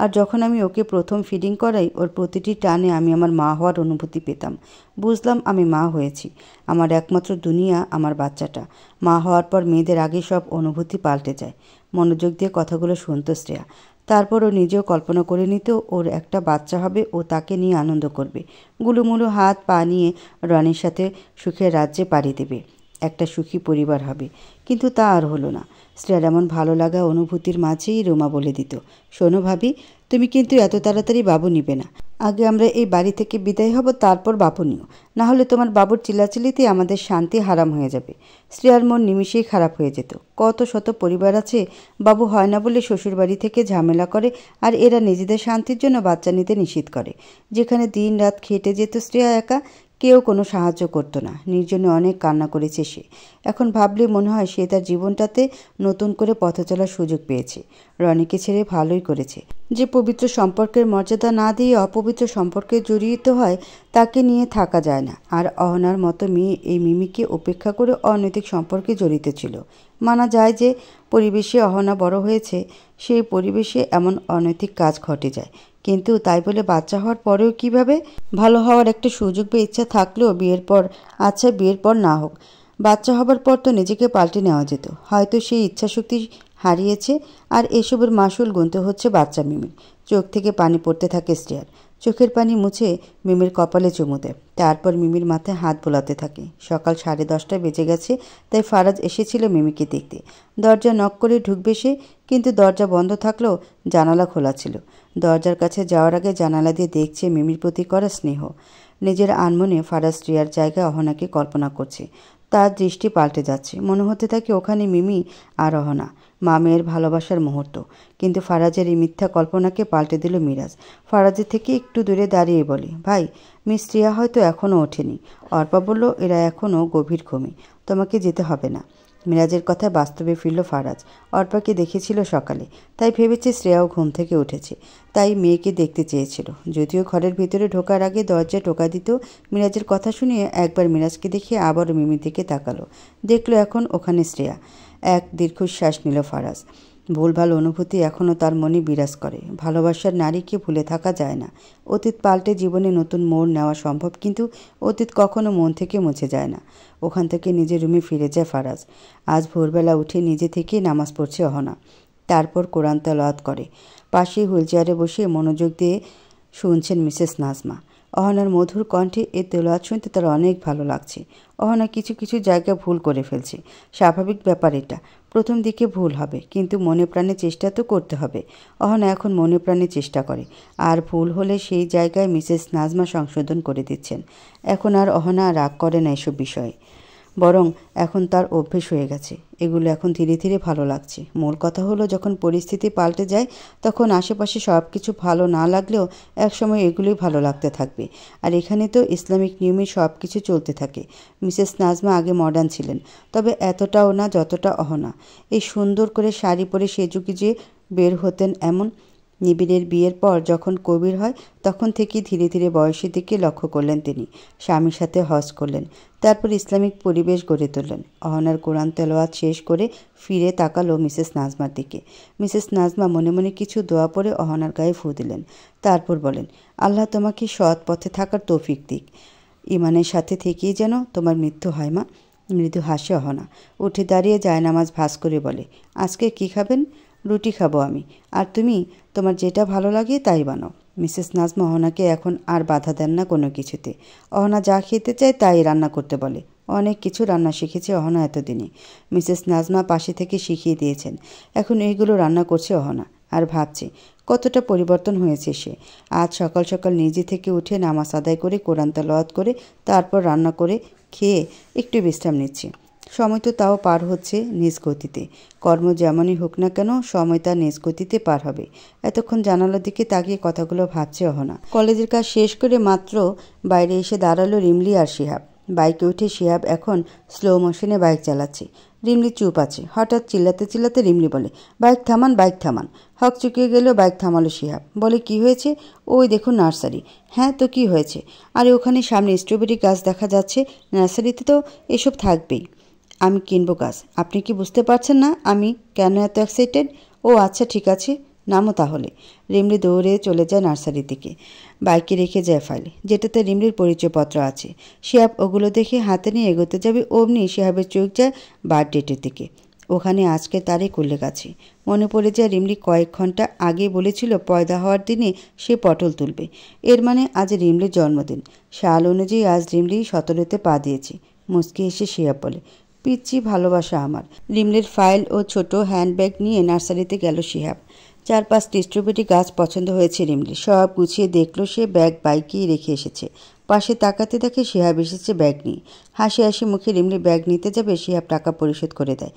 আর যখন আমি ওকে প্রথম ফিডিং করাই, ওর প্রতিটি টানে আমি আমার মা হওয়ার অনুভূতি পেতাম। বুঝলাম আমি মা হয়েছি। আমার একমাত্র দুনিয়া আমার বাচ্চাটা। মা হওয়ার পর মেয়েদের আগে সব অনুভূতি পাল্টে যায়। মনোযোগ দিয়ে কথাগুলো শুনত শ্রেয়া। তারপর ও নিজেও কল্পনা করে নিত ওর একটা বাচ্চা হবে, ও তাকে নিয়ে আনন্দ করবে, গুলুমুলু হাত পা নিয়ে রনির সাথে সুখের রাজ্যে পাড়ি দেবে, একটা সুখী পরিবার হবে। কিন্তু তা আর হলো না। শ্রেয়ার এমন ভালো লাগা অনুভূতির মাঝেই রোমা বলে দিত, শোনো ভাবি, তুমি কিন্তু এত তাড়াতাড়ি বাবু নিবে না। আগে আমরা এই বাড়ি থেকে বিদায় হব, তারপর বাবু নিও। না হলে তোমার বাবুর চিল্লাচিল্লিতে আমাদের শান্তি হারাম হয়ে যাবে। শ্রেয়ার মন নিমিষেই খারাপ হয়ে যেত। কত শত পরিবার আছে বাবু হয় না বলে শ্বশুরবাড়ি থেকে ঝামেলা করে, আর এরা নিজেদের শান্তির জন্য বাচ্চা নিতে নিষেধ করে। যেখানে দিন রাত খেটে যেত শ্রেয়া একা, কেউ কোনো সাহায্য করতো না। নির্জনে অনেক কান্না করেছে সে। এখন ভাবলে মনে হয় সে তার জীবনটাতে নতুন করে পথ চলার সুযোগ পেয়েছে। রনিকে ছেড়ে ভালোই করেছে। যে পবিত্র সম্পর্কের মর্যাদা না দিয়ে অপবিত্র সম্পর্কে জড়িত হয় তাকে নিয়ে থাকা যায় না। আর অহনার মতো মেয়ে এই মিমিকে উপেক্ষা করে অনৈতিক সম্পর্কে জড়িত ছিল। মানা যায় যে পরিবেশে অহনা বড় হয়েছে, সেই পরিবেশে এমন অনৈতিক কাজ ঘটে যায়। কিন্তু তাই বলে বাচ্চা হওয়ার পরেও কিভাবে ভালো হওয়ার একটা সুযোগ বা ইচ্ছা থাকলেও বিয়ের পর, আচ্ছা বিয়ের পর না হোক, বাচ্চা হবার পর তো নিজেকে পাল্টে নেওয়া যেত। হয়তো সেই ইচ্ছাশক্তি হারিয়েছে, আর এসবের মাসুল গুনতে হচ্ছে বাচ্চা মিমির। চোখ থেকে পানি পড়তে থাকে শ্রেয়ার। চোখের পানি মুছে মিমির কপালে চুমু দেয়, তারপর মিমির মাথায় হাত বোলাতে থাকে। সকাল 10:30 বেজে গেছে, তাই ফারাজ এসেছিল মিমিকে দেখতে। দরজা নক করে ঢুকবে সে, কিন্তু দরজা বন্ধ থাকলেও জানালা খোলা ছিল। দরজার কাছে যাওয়ার আগে জানালা দিয়ে দেখছে মিমির প্রতি করা স্নেহ। নিজের আনমনে ফারাজ শ্রেয়ার জায়গায় অহনাকে কল্পনা করছে। তার দৃষ্টি পাল্টে যাচ্ছে, মনে হতে থাকে ওখানে মিমি আর অহনা, মা মেয়ের ভালোবাসার মুহূর্ত। কিন্তু ফারাজের এই মিথ্যা কল্পনাকে পাল্টে দিল মিরাজ। ফারাজের থেকে একটু দূরে দাঁড়িয়ে বলে, ভাই, মিস শ্রেয়া হয়তো এখনও ওঠেনি। অর্পা বলল এরা এখনও গভীর ঘুমে, তোমাকে যেতে হবে না। মিরাজের কথায় বাস্তবে ফিরল ফারাজ। অর্পাকে দেখেছিল সকালে, তাই ভেবেছে শ্রেয়াও ঘুম থেকে উঠেছে, তাই মেয়েকে দেখতে চেয়েছিল। যদিও ঘরের ভিতরে ঢোকার আগে দরজায় টোকা দিত। মিরাজের কথা শুনিয়ে একবার মিরাজকে দেখে আবার মিমির দিকে তাকালো। দেখলো এখন ওখানে শ্রেয়া। এক দীর্ঘশ্বাস নিল ফারাজ। ভুলভাল অনুভূতি এখনও তার মনে বিরাজ করে। ভালোবাসার নারীকে ভুলে থাকা যায় না। অতীত পাল্টে জীবনে নতুন মোড় নেওয়া সম্ভব, কিন্তু অতীত কখনো মন থেকে মুছে যায় না। ওখান থেকে নিজের রুমে ফিরে যায় ফারাজ। আজ ভোরবেলা উঠে নিজে থেকেই নামাজ পড়ছে অহনা। তারপর কোরআন তেলাওয়াত করে। পাশেই হুইলচেয়ারে বসে মনোযোগ দিয়ে শুনছেন মিসেস নাজমা। অহনার মধুর কণ্ঠে এ তেলাওয়াত শুনতে তার অনেক ভালো লাগছে। অহনা কিছু কিছু জায়গায় ভুল করে ফেলছে, স্বাভাবিক ব্যাপার এটা। প্রথম দিকে ভুল হবে, কিন্তু মনে প্রাণে চেষ্টা তো করতে হবে। অহনা এখন মনে প্রাণে চেষ্টা করে, আর ভুল হলে সেই জায়গায় মিসেস নাজমা সংশোধন করে দিচ্ছেন। এখন আর অহনা রাগ করে না এসব বিষয়ে, বরং এখন তার অভ্যেস হয়ে গেছে। এগুলো এখন ধীরে ধীরে ভালো লাগছে। মূল কথা হলো, যখন পরিস্থিতি পাল্টে যায় তখন আশেপাশে সব কিছু ভালো না লাগলেও একসময় এগুলোই ভালো লাগতে থাকবে। আর এখানে তো ইসলামিক নিয়মে সব কিছু চলতে থাকে। মিসেস নাজমা আগে মডার্ন ছিলেন, তবে এতটাও না যতটা অহনা। এই সুন্দর করে শাড়ি পরে সেজুগুজে বের হতেন এমন। নিবিড়ের বিয়ের পর যখন কবির হয় তখন থেকেই ধীরে ধীরে বয়সের দিকে লক্ষ্য করলেন তিনি। স্বামীর সাথে হজ করলেন, তারপর ইসলামিক পরিবেশ গড়ে তুললেন। অহনার কোরআন তেলাওয়াত শেষ করে ফিরে তাকালো মিসেস নাজমার দিকে। মিসেস নাজমা মনে মনে কিছু দোয়া পড়ে অহনার গায়ে ফু দিলেন। তারপর বলেন, আল্লাহ তোমাকে সৎ পথে থাকার তৌফিক দিক। ইমানের সাথে থেকেই যেন তোমার মৃত্যু হয় মা। মৃদু হাসে অহনা। উঠে দাঁড়িয়ে জায়নামাজ ভাঁজ করে বলে, আজকে কি খাবেন? রুটি খাবো আমি, আর তুমি তোমার যেটা ভালো লাগে তাই বানাও। মিসেস নাজমা অহনাকে এখন আর বাধা দেন না কোনো কিছুতে। অহনা যা খেতে চায় তাই রান্না করতে বলে। অনেক কিছু রান্না শিখেছে অহনা এতদিনে। মিসেস নাজমা পাশে থেকে শিখিয়ে দিয়েছেন। এখন এইগুলো রান্না করছে অহনা, আর ভাবছে কতটা পরিবর্তন হয়েছে সে। আজ সকাল সকাল নিজে থেকে উঠে নামাজ আদায় করে কোরআন তেলাওয়াত করে তারপর রান্না করে খেয়ে একটু বিশ্রাম নিচ্ছে। সময় তো তাও পার হচ্ছে নিজ গতিতে। কর্ম যেমনই হোক না কেন, সময় তার নিজ গতিতে পার হবে। এতক্ষণ জানালার দিকে তাকিয়ে কথাগুলো ভাবছে অহনা। কলেজের কাজ শেষ করে মাত্র বাইরে এসে দাঁড়ালো রিমলি আর শিহাব। বাইকে উঠে শিহাব এখন স্লো মোশনে বাইক চালাচ্ছে। রিমলি চুপ আছে। হঠাৎ চিল্লাতে চিল্লাতে রিমলি বলে, বাইক থামান, বাইক থামান। হক চুকিয়ে গেল, বাইক থামালো শিহাব। বলে, কি হয়েছে? ওই দেখুন নার্সারি। হ্যাঁ তো কি হয়েছে? আরে ওখানে সামনে স্ট্রবেরি গাছ দেখা যাচ্ছে। নার্সারিতে তো এসব থাকবেই। আমি কিনবো গাছ। আপনি কি বুঝতে পারছেন না আমি কেন এত এক্সাইটেড? ও আচ্ছা ঠিক আছে, নামো তাহলে। রিমলি দৌড়ে চলে যায় নার্সারি থেকে। বাইকে রেখে যায় ফাইল, যেটাতে রিমলির পরিচয়পত্র আছে। শিহাব ওগুলো দেখে হাতে নিয়ে এগোতে যাবে, অমনি শিহাবের চোখ যায় বার্থডেটের দিকে। ওখানে আজকে তারিখ উল্লেখ আছে। মনে পড়ে যায় রিমলি কয়েক ঘন্টা আগে বলেছিল পয়দা হওয়ার দিনে সে পটল তুলবে। এর মানে আজ রিমলির জন্মদিন। সাল অনুযায়ী আজ রিমলি 17তে পা দিয়েছে। মুচকি এসে শিহাব বলে, পিচ্ছি ভালোবাসা আমার। রিমলির ফাইল ও ছোট হ্যান্ডব্যাগ নিয়ে নার্সারিতে গেল শিহাব। 4-5টি স্ট্রবেরি গাছ পছন্দ হয়েছে রিমলি। সব গুছিয়ে দেখলো সে, ব্যাগ বাইকেই রেখে এসেছে। পাশে তাকাতে দেখে শিহাব এসেছে ব্যাগ নিয়ে। হাসি হাসি মুখে রিমলি ব্যাগ নিতে যাবে, শিহাব টাকা পরিশোধ করে দেয়।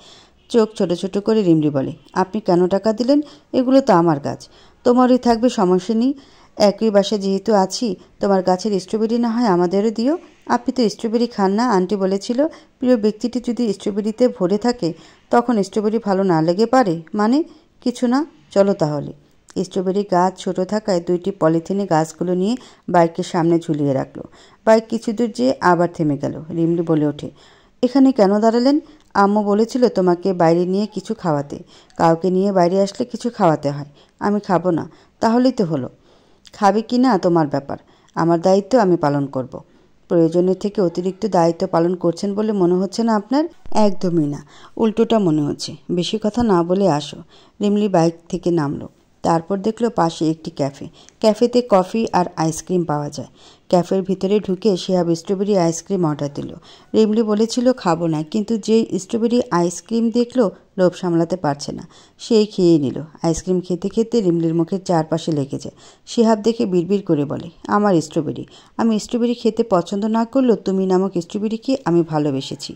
চোখ ছোট ছোট করে রিমলি বলে, আপনি কেন টাকা দিলেন? এগুলো তো আমার গাছ, তোমারই থাকবে, সমস্যা নেই। একই বাসায় যেহেতু আছি, তোমার গাছের স্ট্রবেরি না হয় আমাদেরও দিও। আপনি তো স্ট্রবেরি খান না, আন্টি বলেছিল। প্রিয় ব্যক্তিটি যদি স্ট্রবেরিতে ভরে থাকে তখন স্ট্রবেরি ভালো না লেগে পারে? মানে কিছু না, চলো তাহলে। স্ট্রবেরি গাছ ছোট থাকায় 2টি পলিথিনে গাছগুলো নিয়ে বাইকের সামনে ঝুলিয়ে রাখলো। বাইক কিছু দূর যেয়ে আবার থেমে গেল। রিমলি বলে ওঠে, এখানে কেন দাঁড়ালেন? আম্মু বলেছিল তোমাকে বাইরে নিয়ে কিছু খাওয়াতে। কাউকে নিয়ে বাইরে আসলে কিছু খাওয়াতে হয়। আমি খাবো না। তাহলেই তো হলো। খাবে কি না তোমার ব্যাপার, আমার দায়িত্ব আমি পালন করব। প্রয়োজনের থেকে অতিরিক্ত দায়িত্ব পালন করছেন বলে মনে হচ্ছে না আপনার? একদমই না, উল্টোটা মনে হচ্ছে। বেশি কথা না বলে আসো। রিমলি বাইক থেকে নামলো। তারপর দেখলো পাশে একটি ক্যাফে। ক্যাফেতে কফি আর আইসক্রিম পাওয়া যায়। ক্যাফের ভিতরে ঢুকে শিহাব স্ট্রবেরি আইসক্রিম অর্ডার দিল। রিমলি বলেছিল খাবো না, কিন্তু যেই স্ট্রবেরি আইসক্রিম দেখলো লোভ সামলাতে পারছে না, সেই খেয়ে নিল। আইসক্রিম খেতে খেতে রিমলির মুখের চারপাশে লেগে যায়। শিহাব দেখে বিড়বিড় করে বলে, আমার স্ট্রবেরি। আমি স্ট্রবেরি খেতে পছন্দ না করলেও তুমি নামক স্ট্রবেরিকে আমি ভালোবেসেছি।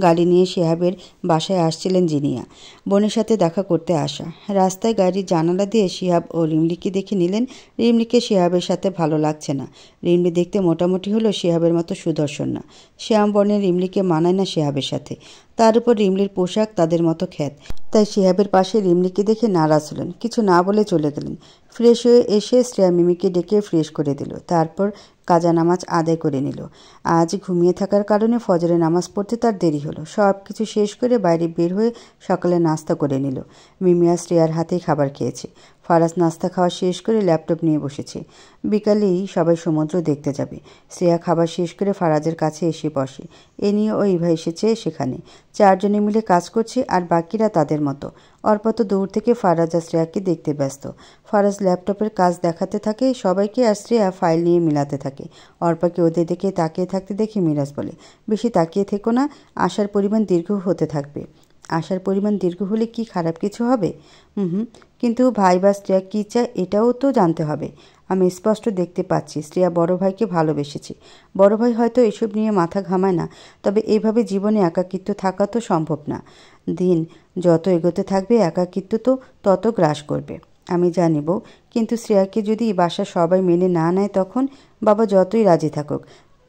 গাড়ি নিয়ে শিহাবের বাসায় আসছিলেন জিনিয়া, বোনের সাথে দেখা করতে আসা। রাস্তায় গাড়ির জানালা দিয়ে শিহাব ও রিমলিকে দেখে নিলেন। রিমলিকে শিহাবের সাথে ভালো লাগছে না। রিমলি দেখতে মোটামুটি হলেও শিহাবের মতো সুদর্শন না। শ্যাম বর্ণের রিমলিকে মানায় না শিহাবের সাথে। তার উপর রিমলির পোশাক তাদের মতো খ্যাত। তাই শিহাবের পাশে রিমলিকে দেখে নারাজ হলেন, কিছু না বলে চলে গেলেন। ফ্রেশ হয়ে এসে শ্রেয়া মিমিকে ডেকে ফ্রেশ করে দিল। তারপর কাজা নামাজ আদায় করে নিল। আজ ঘুমিয়ে থাকার কারণে ফজরের নামাজ পড়তে তার দেরি হলো। সব কিছু শেষ করে বাইরে বের হয়ে সকালে নাস্তা করে নিল। মিমি আর শ্রেয়ার হাতেই খাবার খেয়েছে। ফারাজ নাস্তা খাওয়া শেষ করে ল্যাপটপ নিয়ে বসেছে। বিকালেই সবাই সমুদ্র দেখতে যাবে। শ্রেয়া খাবার শেষ করে ফারাজের কাছে এসে বসে। এ নিয়ে ও ইভা এসেছে সেখানে। 4 জনে মিলে কাজ করছে আর বাকিরা তাদের মতো। অর্পা তো দূর থেকে ফারাজ আর শ্রেয়াকে দেখতে ব্যস্ত। ফারাজ ল্যাপটপের কাজ দেখাতে থাকে সবাইকে আর শ্রেয়া ফাইল নিয়ে মিলাতে থাকে। অর্পাকে ওদের দিকে তাকিয়ে থাকতে দেখে মিরাজ বলে, বেশি তাকিয়ে থেকো না, আশার পরিমাণ দীর্ঘ হতে থাকবে। আশার পরিমাণ দীর্ঘ হলে কি খারাপ কিছু হবে? কিন্তু ভাই বা শ্রেয়া কী চায় এটাও তো জানতে হবে। আমি স্পষ্ট দেখতে পাচ্ছি শ্রেয়া বড় ভাইকে ভালোবেসেছে। বড় ভাই হয়তো এসব নিয়ে মাথা ঘামায় না, তবে এইভাবে জীবনে একাকিত্ব থাকা তো সম্ভব না। দিন যত এগোতে থাকবে একাকিত্ব তো তত গ্রাস করবে। আমি জানিব, কিন্তু শ্রেয়াকে যদি বাসার সবাই মেনে না নেয় তখন? বাবা যতই রাজি থাকুক,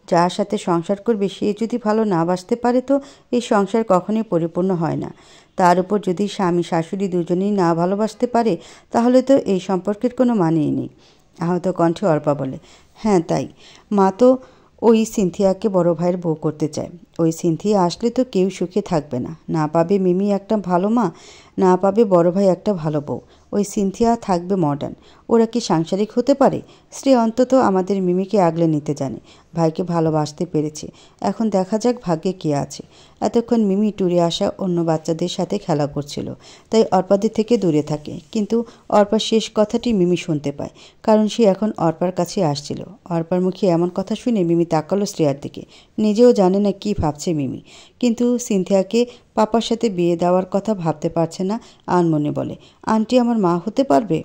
যার সাথে সংসার করবে সে যদি ভালো না বাসতে পারে তো এই সংসার কখনোই পরিপূর্ণ হয় না। তার উপর যদি স্বামী শাশুড়ি দুজনেই না ভালোবাসতে পারে তাহলে তো এই সম্পর্কের কোনো মানেই নেই। আহত কণ্ঠে অর্পা বলে, হ্যাঁ তাই। মা তো ওই সিনথিয়াকে বড় ভাইয়ের বউ করতে চায়। ওই সিনথিয়া আসলে তো কেউ সুখে থাকবে না। না পাবে মিমি একটা ভালো মা, না পাবে বড় ভাই একটা ভালো বউ। ওই সিনথিয়া থাকবে মডার্ন। ওরা কি সাংসারিক হতে পারে? শ্রী অন্তত আমাদের মিমিকে আগলে নিতে জানে, ভাইকে ভালোবাসতে পেরেছে। এখন দেখা যাক ভাগ্যে কে আছে। এতক্ষণ মিমি ট্যুরে আসা অন্য বাচ্চাদের সাথে খেলা করছিল, তাই অর্পাদের থেকে দূরে থাকে। কিন্তু অর্পার শেষ কথাটি মিমি শুনতে পায়, কারণ সে এখন অর্পার কাছে আসছিল। অর্পার মুখে এমন কথা শুনে মিমি তাকালো শ্রেয়ার দিকে। নিজেও জানে না কি ভাবছে মিমি, কিন্তু সিনথিয়াকে পাপার সাথে বিয়ে দেওয়ার কথা ভাবতে পারছে না। আনমনে বলে, আন্টি আমার মা হতে পারবে?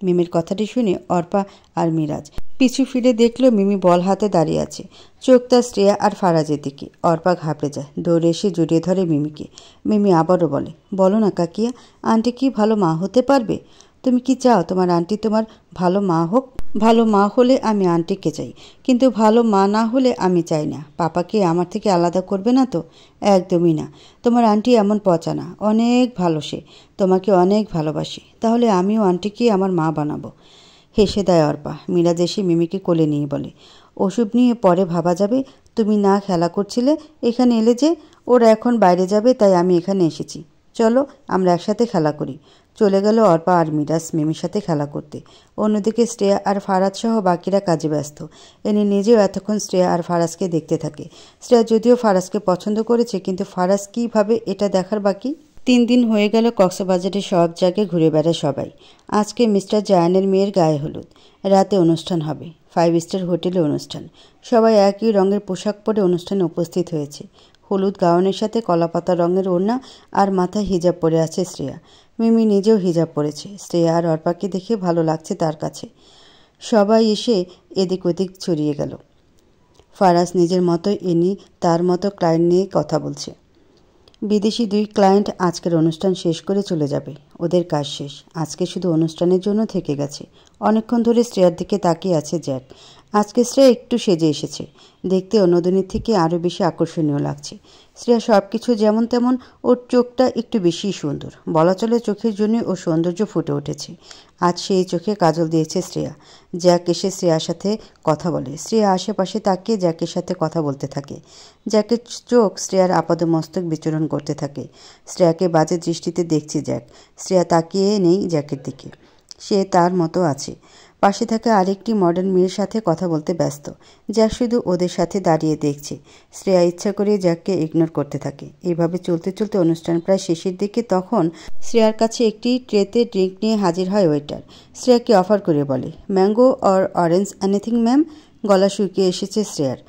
মিমির কথাটি শুনে অর্পা আর মিরাজ পিছু ফিরে দেখলো মিমি বল হাতে দাঁড়িয়ে আছে, চোখ তার শ্রেয়া আর ফারাজের দিকে। অর্পা ঘাবড়ে যায়, দৌড়ে এসে জড়িয়ে ধরে মিমিকে। মিমি আবারও বলে, বলো না কাকিয়া, আন্টি কি ভালো মা হতে পারবে? তুমি কি চাও তোমার আন্টি তোমার ভালো মা হোক? ভালো মা হলে আমি আন্টিকে চাই, কিন্তু ভালো মা না হলে আমি চাই না। পাপাকে আমার থেকে আলাদা করবে না তো? একদমই না। তোমার আন্টি এমন পচা না, অনেক ভালো সে, তোমাকে অনেক ভালোবাসে। তাহলে আমিও আন্টিকে আমার মা বানাবো। হেসে দেয় অর্পা। মিরাজ এসে মিমিকে কোলে নিয়ে বলে, ওসব নিয়ে পরে ভাবা যাবে। তুমি না খেলা করছিলে, এখানে এলে যে। ওরা এখন বাইরে যাবে তাই আমি এখানে এসেছি। চলো আমরা একসাথে খেলা করি। চলে গেল অর্পা আর মিরাজ মিমির সাথে খেলা করতে। অন্যদিকে শ্রেয়া আর ফারাজ সহ বাকিরা কাজে ব্যস্ত। এনে নিজেও এতক্ষণ শ্রেয়া আর ফারাজকে দেখতে থাকে। শ্রেয়া যদিও ফারাজকে পছন্দ করেছে, কিন্তু ফারাজ কীভাবে এটা দেখার বাকি। 3 দিন হয়ে গেল কক্সবাজারে সব জায়গায় ঘুরে বেড়ায় সবাই। আজকে মিস্টার জায়ানের মেয়ের গায়ে হলুদ। রাতে অনুষ্ঠান হবে, 5 স্টার হোটেলে অনুষ্ঠান। সবাই একই রঙের পোশাক পরে অনুষ্ঠানে উপস্থিত হয়েছে। হলুদ গাউনের সাথে কলাপাতা রঙের ওড়না আর মাথায় হিজাব পরে আছে শ্রেয়া। মিমি নিজেও হিজাব পরেছে। শ্রেয়া আর অর্পাকে দেখে ভালো লাগছে তার কাছে। সবাই এসে এদিক ওদিক ছড়িয়ে গেল। ফারাজ নিজের মতো এনি তার মতো ক্লায়েন্ট নিয়ে কথা বলছে। বিদেশি 2 ক্লায়েন্ট আজকের অনুষ্ঠান শেষ করে চলে যাবে। ওদের কাজ শেষ। আজকে শুধু অনুষ্ঠানের জন্য থেকে গেছে। অনেকক্ষণ ধরে শ্রেয়ার দিকে তাকিয়ে আছে জ্যাক। আজকে শ্রেয়া একটু সেজে এসেছে। দেখতে অন্যদিনের থেকে আরও বেশি আকর্ষণীয় লাগছে। শ্রেয়া সব কিছু যেমন তেমন, ওর চোখটা একটু বেশি সুন্দর। বলা চলে চোখের জন্য ওর সৌন্দর্য ফুটে উঠেছে। আজ সেই চোখে কাজল দিয়েছে শ্রেয়া। জ্যাক এসে শ্রেয়ার সাথে কথা বলে। শ্রেয়া আশেপাশে তাকিয়ে জ্যাকের সাথে কথা বলতে থাকে। জ্যাকের চোখ শ্রেয়ার আপাদমস্তক বিচরণ করতে থাকে। শ্রেয়াকে বাজে দৃষ্টিতে দেখছে জ্যাক। শ্রেয়া তাকিয়ে নেই জ্যাকের দিকে। সে তার মতো আছে। পাশে থাকা আরেকটি মডার্ন মেয়ের সাথে কথা বলতে ব্যস্ত। জ্যাক শুধু ওদের সাথে দাঁড়িয়ে দেখছে। শ্রেয়া ইচ্ছা করে জ্যাককে ইগনোর করতে থাকে। এইভাবে চলতে চলতে অনুষ্ঠান প্রায় শেষের দিকে। তখন শ্রেয়ার কাছে একটি ট্রেতে ড্রিঙ্ক নিয়ে হাজির হয় ওয়েটার। শ্রেয়াকে অফার করে বলে, mango or orange anything ma'am. গলা শুকিয়ে এসেছে শ্রেয়ার।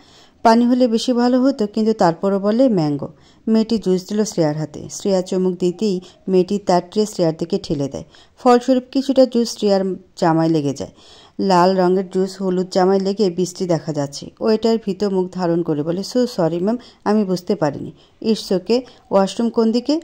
পানি হলে বেশি ভালো হতো, কিন্তু তারপরও বলে ম্যাঙ্গো। মেয়েটি জুস দিল শ্রেয়ার হাতে। শ্রেয়া চুমুক দিতেই মেয়েটি তার ট্রে শ্রেয়ার দিকে ঠেলে দেয়। ফলস্বরূপ কিছুটা জুস শ্রেয়ার জামায় লেগে যায়। লাল রঙের জুস হলুদ জামায় লেগে বৃষ্টি দেখা যাচ্ছে। ওয়েটার ভীত মুখ ধারণ করে বলে, সো সরি ম্যাম, আমি বুঝতে পারিনি। It's okay. ওয়াশরুম কোন দিকে?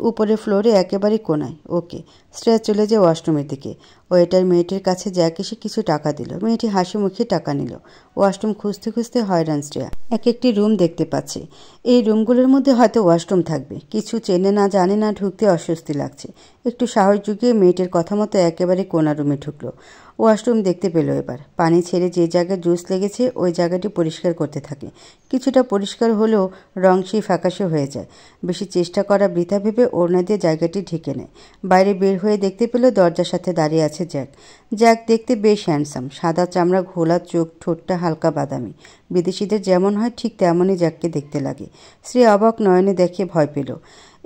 উপরে ফ্লোরে একেবারে কোনায়। ওকে। শ্রেয়া চলে যায় ওয়াশরুমের দিকে। ওয়েটার মেয়েটির কাছে জ্যাক এসে কিছু টাকা দিল। মেয়েটি হাসি মুখে টাকা নিল। ওয়াশরুম খুঁজতে খুঁজতে হয়রান শ্রেয়া। এক একটি রুম দেখতে পাচ্ছে। এই রুমগুলোর মধ্যে হয়তো ওয়াশরুম থাকবে। কিছু চেনে না জানে না, ঢুকতে অস্বস্তি লাগছে। একটু সাহস জুগিয়ে মেয়েটির কথা মতো একেবারে কোনা রুমে ঢুকলো। ওয়াশরুম দেখতে পেল এবার। পানি ছেড়ে যে জায়গায় জুস লেগেছে ওই জায়গাটি পরিষ্কার করতে থাকে। কিছুটা পরিষ্কার হলেও রং সেই ফ্যাকাশে হয়ে যায়। বেশি চেষ্টা করা বৃথা ভেবে ওড়না দিয়ে জায়গাটি ঢেকে নেয়। বাইরে বের হয়ে দেখতে পেল দরজার সাথে দাঁড়িয়ে আছে আছে জ্যাক। জ্যাক দেখতে বেশ হ্যান্ডসাম, সাদা চামড়া, ঘোলা চোখ, ঠোঁটটা হালকা বাদামি। বিদেশিদের যেমন হয় ঠিক তেমনই জ্যাককে দেখতে লাগে। শ্রেয়া অবাক নয়নে দেখে ভয় পেল।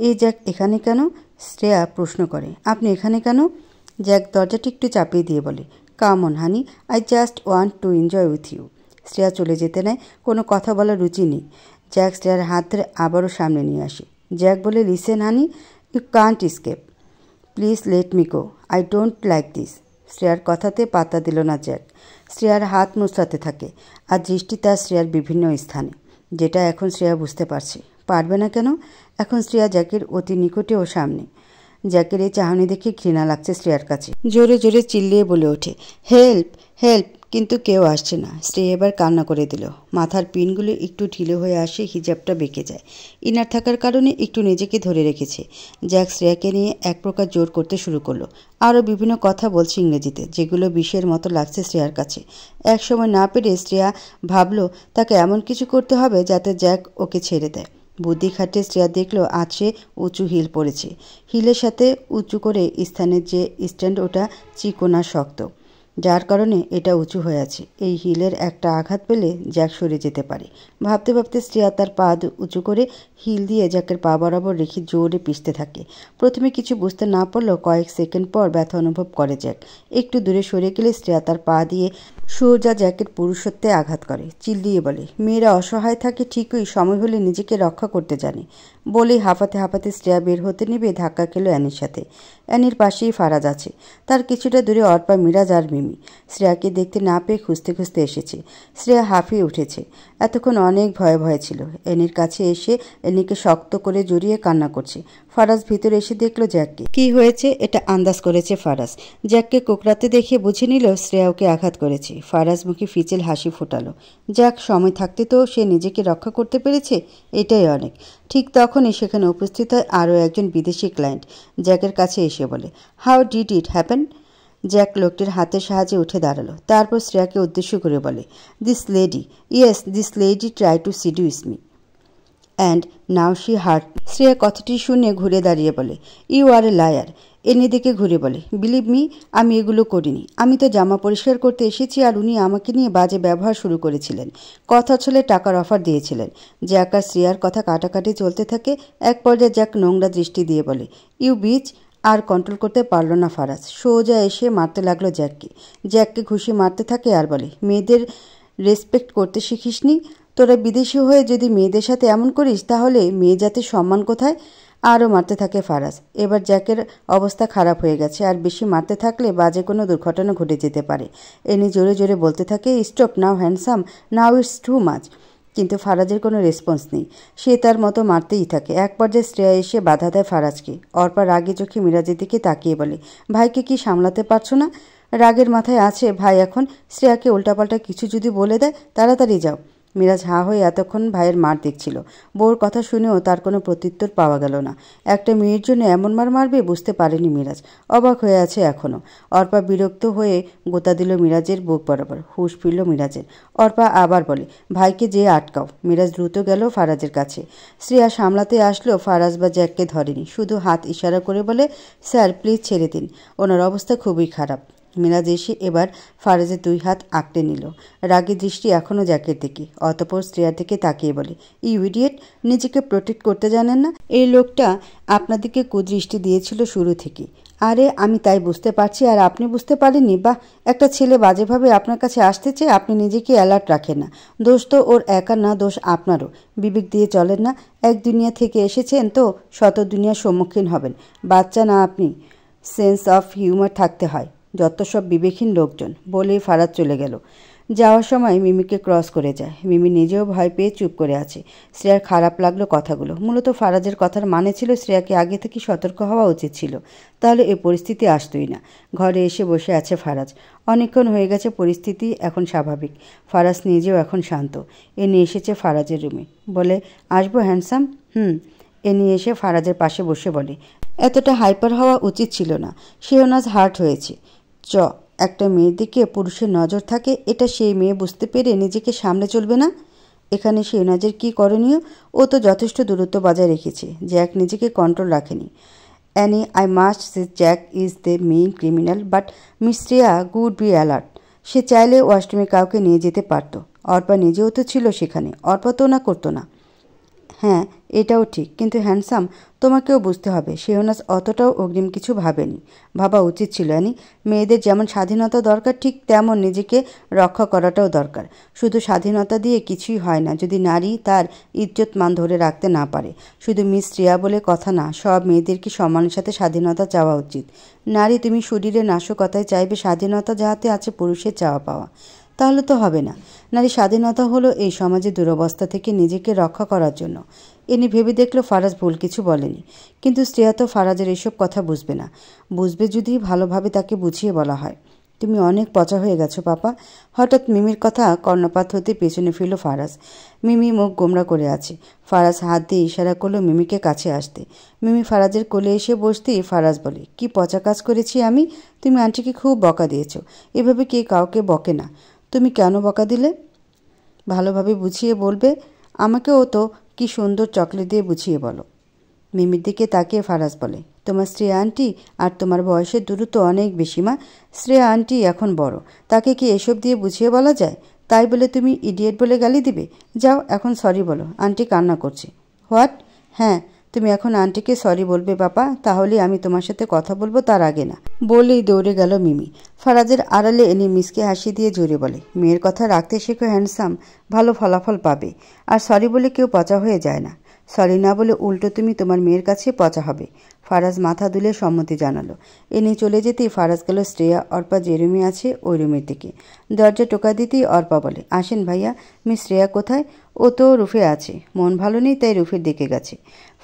এই জ্যাক এখানে কেন? শ্রেয়া প্রশ্ন করে। আপনি এখানে কেন? জ্যাক দরজাটি একটু চাপিয়ে দিয়ে বলে, come on honey, I just want to enjoy with you. Shreya চলে যেতে নেয়, কোনো কথা বলার রুচি নেই। জ্যাক শ্রেয়ার হাত ধরে আবারও সামনে নিয়ে আসে। জ্যাক বলে, listen honey, you can't escape, please let me go, I don't like this. শ্রেয়ার কথাতে পাত্তা দিল না জ্যাক। শ্রেয়ার হাত মুচড়াতে থাকে আর দৃষ্টি তার শ্রেয়ার বিভিন্ন স্থানে, যেটা এখন শ্রেয়া বুঝতে পারছে। পারবে না কেন? এখন শ্রেয়া জ্যাকের অতি নিকটে ও সামনে। জ্যাকের এই চাহনি দেখে ঘৃণা লাগছে শ্রেয়ার কাছে। জোরে জোরে চিল্লিয়ে বলে ওঠে, হেল্প হেল্প, কিন্তু কেউ আসছে না। শ্রেয়া এবার কান্না করে দিল। মাথার পিনগুলো একটু ঢিলে হয়ে আসে, হিজাবটা বেঁকে যায়। ইনার থাকার কারণে একটু নিজেকে ধরে রেখেছে। জ্যাক শ্রেয়াকে নিয়ে এক প্রকার জোর করতে শুরু করলো। আরও বিভিন্ন কথা বলছে ইংরেজিতে, যেগুলো বিষের মতো লাগছে শ্রেয়ার কাছে। এক সময় না পেরে শ্রেয়া ভাবলো তাকে এমন কিছু করতে হবে যাতে জ্যাক ওকে ছেড়ে দেয়। বুদ্ধি খাটিয়ে শ্রেয়া দেখল আজ সে উঁচু হিল পড়েছে। হিলের সাথে উঁচু করে স্থানের যে স্ট্যান্ড ওটা চিকোনা শক্ত, যার কারণে এটা উঁচু হয়ে আছে। এই হিলের একটা আঘাত পেলে জ্যাক সরে যেতে পারে। ভাবতে ভাবতে শ্রেয়া তার পা উঁচু করে হিল দিয়ে জ্যাকের পা বরাবর রেখে জোরে পিষতে থাকে। প্রথমে কিছু বুঝতে না পারলেও কয়েক সেকেন্ড পর ব্যথা অনুভব করে জ্যাক। একটু দূরে সরে গেলে শ্রেয়া তার পা দিয়ে সোজা জ্যাকের পুরুষত্বে আঘাত করে। চিল্লিয়ে বলে, মেয়েরা অসহায় থাকে ঠিকই, সময় হলে নিজেকে রক্ষা করতে জানে। বলেই হাঁপাতে হাঁপাতে শ্রেয়া বের হতে নেবে ধাক্কা খেলো অ্যানির সাথে। অ্যানির পাশেই ফারাজ আছে, তার কিছুটা দূরে অর্পা, মিরাজ আর মিমি। শ্রেয়াকে দেখতে না পেয়ে খুঁজতে খুঁজতে এসেছে। শ্রেয়া হাঁফিয়ে উঠেছে। এতক্ষণ অনেক ভয়ে ভয়ে ছিল। অ্যানির কাছে এসে অ্যানিকে শক্ত করে জড়িয়ে কান্না করছে। ফারাজ ভিতরে এসে দেখলো জ্যাককে। কি হয়েছে এটা আন্দাজ করেছে ফারাজ। জ্যাককে কোকড়াতে দেখে বুঝে নিল শ্রেয়া ওকে আঘাত করেছে। ফারাজ মুখে ফিচেল হাসি ফোটালো। জ্যাক সময় থাকতে তো সে নিজেকে রক্ষা করতে পেরেছে, এটাই অনেক। ঠিক তখনই সেখানে উপস্থিত হয় আরও একজন বিদেশি ক্লায়েন্ট। জ্যাকের কাছে এসে বলে, how did it happen? Jack লোকটির হাতের সাহায্যে উঠে দাঁড়ালো। তারপর শ্রেয়াকে উদ্দেশ্য করে বলে, this lady, yes this lady try to seduce me and now she heart. Shreya কথাটি শুনে ঘুরে দাঁড়িয়ে বলে, ইউ আর এ লায়ার। এনে দিকে ঘুরে বলে, বিলিভ মি, আমি এগুলো করিনি। আমি তো জামা পরিষ্কার করতে এসেছি আর উনি আমাকে নিয়ে বাজে ব্যবহার শুরু করেছিলেন। কথা ছলে টাকার অফার দিয়েছিলেন। জ্যাক আর শ্রেয়ার কথা কাটাকাটি চলতে থাকে। এক পর্যায়ে জ্যাক নোংরা দৃষ্টি দিয়ে বলে, ইউ বিচ। আর কন্ট্রোল করতে পারল না ফারাজ, সোজা এসে মারতে লাগলো জ্যাককে। জ্যাককে ঘুষি মারতে থাকে আর বলে, মেয়েদের রেসপেক্ট করতে শিখিসনি? তোরা বিদেশি হয়ে যদি মেয়েদের সাথে এমন করিস তাহলে মেয়ে জাতির সম্মান কোথায়? আরও মারতে থাকে ফারাজ। এবার জ্যাকের অবস্থা খারাপ হয়ে গেছে, আর বেশি মারতে থাকলে বাজে কোনো দুর্ঘটনা ঘটে যেতে পারে। এনি জোরে জোরে বলতে থাকে, stop now handsome, now it's too much. কিন্তু ফারাজের কোনো রেসপন্স নেই। সে তার মতো মারতেই থাকে। এক পর্যায়ে শ্রেয়া এসে বাধা দেয় ফারাজকে। অর্পা রাগে চোখে মিরাজের দিকে তাকিয়ে বলে, ভাইকে কি সামলাতে পারছো না? রাগের মাথায় আছে ভাই এখন। শ্রেয়াকে উল্টাপাল্টা কিছু যদি বলে দেয়, তাড়াতাড়ি যাও। মিরাজ হাঁ হয়ে এতক্ষণ ভাইয়ের মার দেখছিল। বউর কথা শুনেও তার কোনো প্রত্যুত্তর পাওয়া গেল না। একটা মেয়ের জন্য এমন মার মারবে বুঝতে পারেনি মিরাজ। অবাক হয়ে আছে এখনও। অর্পা বিরক্ত হয়ে গোতা দিল মিরাজের বুক বরাবর। হুঁশ ফিরল মিরাজের। অর্পা আবার বলে, ভাইকে যেয়ে আটকাও। মিরাজ দ্রুত গেল ফারাজের কাছে। শ্রেয়া সামলাতে আসলো, ফারাজ বা জ্যাককে ধরেনি, শুধু হাত ইশারা করে বলে, স্যার প্লিজ ছেড়ে দিন, ওনার অবস্থা খুবই খারাপ। মিরাজ এসে এবার ফারাজের দুই হাত আঁকড়ে নিল। রাগী দৃষ্টি এখনও জ্যাকের দিকে। অতঃপর শ্রেয়ার দিকে তাকিয়ে বলে, ইউ ইডিয়েট, নিজেকে প্রোটেক্ট করতে জানেন না? এই লোকটা আপনাদেরকে কুদৃষ্টি দিয়েছিল শুরু থেকে। আরে আমি তাই বুঝতে পারছি আর আপনি বুঝতে পারেননি? বাহ, একটা ছেলে বাজেভাবে আপনার কাছে আসতে চেয়ে আপনি নিজেকে অ্যালার্ট রাখেন না। দোষ তো ওর একা না, দোষ আপনারও। বিবেক দিয়ে চলেন না। এক দুনিয়া থেকে এসেছেন তো শত দুনিয়ার সম্মুখীন হবেন। বাচ্চা না আপনি, সেন্স অফ হিউমার থাকতে হয়। যত সব বিবেকহীন লোকজন। বলেই ফারাজ চলে গেল। যাওয়ার সময় মিমিকে ক্রস করে যায়। মিমি নিজেও ভয় পেয়ে চুপ করে আছে। শ্রেয়ার খারাপ লাগলো কথাগুলো। মূলত ফারাজের কথার মানে ছিল শ্রেয়াকে আগে থেকে সতর্ক হওয়া উচিত ছিল, তাহলে এই পরিস্থিতি আসতোই না। ঘরে এসে বসে আছে ফারাজ। অনেকক্ষণ হয়ে গেছে, পরিস্থিতি এখন স্বাভাবিক। ফারাজ নিজেও এখন শান্ত। এ নিয়ে এসেছে ফারাজের রুমে। বলে, আসবো হ্যান্ডসাম? এ নিয়ে এসে ফারাজের পাশে বসে বলে, এতটা হাইপার হওয়া উচিত ছিল না। শেহনাজ হার্ট হয়েছে। একটা মেয়ের দিকে পুরুষের নজর থাকে, এটা সেই মেয়ে বুঝতে পেরে নিজেকে সামলে চলবে না? এখানে শেহনাজের কি করণীয়? ও তো যথেষ্ট দূরত্ব বজায় রেখেছে। জ্যাক নিজেকে কন্ট্রোল রাখেনি। Annie, I must say Jack is the main criminal, but Miss Shreya would be alert. সে চাইলে ওয়াশরুমে কাউকে নিয়ে যেতে পারত। অর্পা নিজেও তো ছিল সেখানে, অর্পা তো না করতো না। হ্যাঁ, এটাও ঠিক, কিন্তু হ্যান্ডসাম, তোমাকেও বুঝতে হবে শেহনাজ অতটাও অগ্রিম কিছু ভাবেনি। ভাবা উচিত ছিল অ্যানি। মেয়েদের যেমন স্বাধীনতা দরকার ঠিক তেমন নিজেকে রক্ষা করাটাও দরকার। শুধু স্বাধীনতা দিয়ে কিছুই হয় না যদি নারী তার ইজ্জত মান ধরে রাখতে না পারে। শুধু মিস শ্রেয়া বলে কথা না, সব মেয়েদেরকে সম্মানের সাথে স্বাধীনতা চাওয়া উচিত। নারী, তুমি শরীরে নাশকতায় চাইবে স্বাধীনতা যাহাতে আছে পুরুষের চাওয়া পাওয়া, তাহলে তো হবে না। নারী স্বাধীনতা হলো এই সমাজের দুরবস্থা থেকে নিজেকে রক্ষা করার জন্য। এনি ভেবে দেখলো ফারাজ ভুল কিছু বলেনি, কিন্তু শ্রেয়া তো ফারাজের এসব কথা বুঝবে না। বুঝবে যদি ভালোভাবে তাকে বুঝিয়ে বলা হয়। তুমি অনেক পচা হয়ে গেছো পাপা। হঠাৎ মিমির কথা কর্ণপাত হতে পেছনে ফিরল ফারাজ। মিমি মুখ গোমরা করে আছে। ফারাজ হাত দিয়ে ইশারা করলো মিমিকে কাছে আসতে। মিমি ফারাজের কোলে এসে বসতেই ফারাজ বলে, কি পচা কাজ করেছি আমি? তুমি আন্টিকে খুব বকা দিয়েছ। এভাবে কে কাউকে বকে না। তুমি কেন বকা দিলে? ভালোভাবে বুঝিয়ে বলবে। আমাকেও তো কি সুন্দর চকলেট দিয়ে বুঝিয়ে বলো। মিমির দিকে তাকিয়ে ফারাজ বলে, তোমার শ্রেয়া আন্টি আর তোমার বয়সের দূরত্ব অনেক বেশি মা। শ্রেয়া আন্টি এখন বড়, তাকে কি এসব দিয়ে বুঝিয়ে বলা যায়? তাই বলে তুমি ইডিয়েট বলে গালি দিবে? যাও এখন সরি বলো, আন্টি কান্না করছে। হোয়াট? হ্যাঁ, তুমি এখন আন্টিকে সরি বলবে বাবা, তাহলে আমি তোমার সাথে কথা বলবো, তার আগে না। বলেই দৌড়ে গেল মিমি। ফারাজের আড়ালে এনে মিসকে হাসি দিয়ে জোরে বলে, মেয়ের কথা রাখতে শেখো হ্যান্ডসাম, ভালো ফলাফল পাবে। আর সরি বলে কেউ পচা হয়ে যায় না। সরি না বলে উল্টো তুমি তোমার মেয়ের কাছে পচা হবে। ফারাজ মাথা দুলে সম্মতি জানালো। এনে চলে যেতেই ফারাজ গেল শ্রেয়া অর্পা যে রুমে আছে ওই রুমের দিকে। দরজা টোকা দিতেই অর্পা বলে, আসেন ভাইয়া। মিস শ্রেয়া কোথায়? ও তো রুফে আছে, মন ভালো নেই তাই রুফের দিকে গেছে।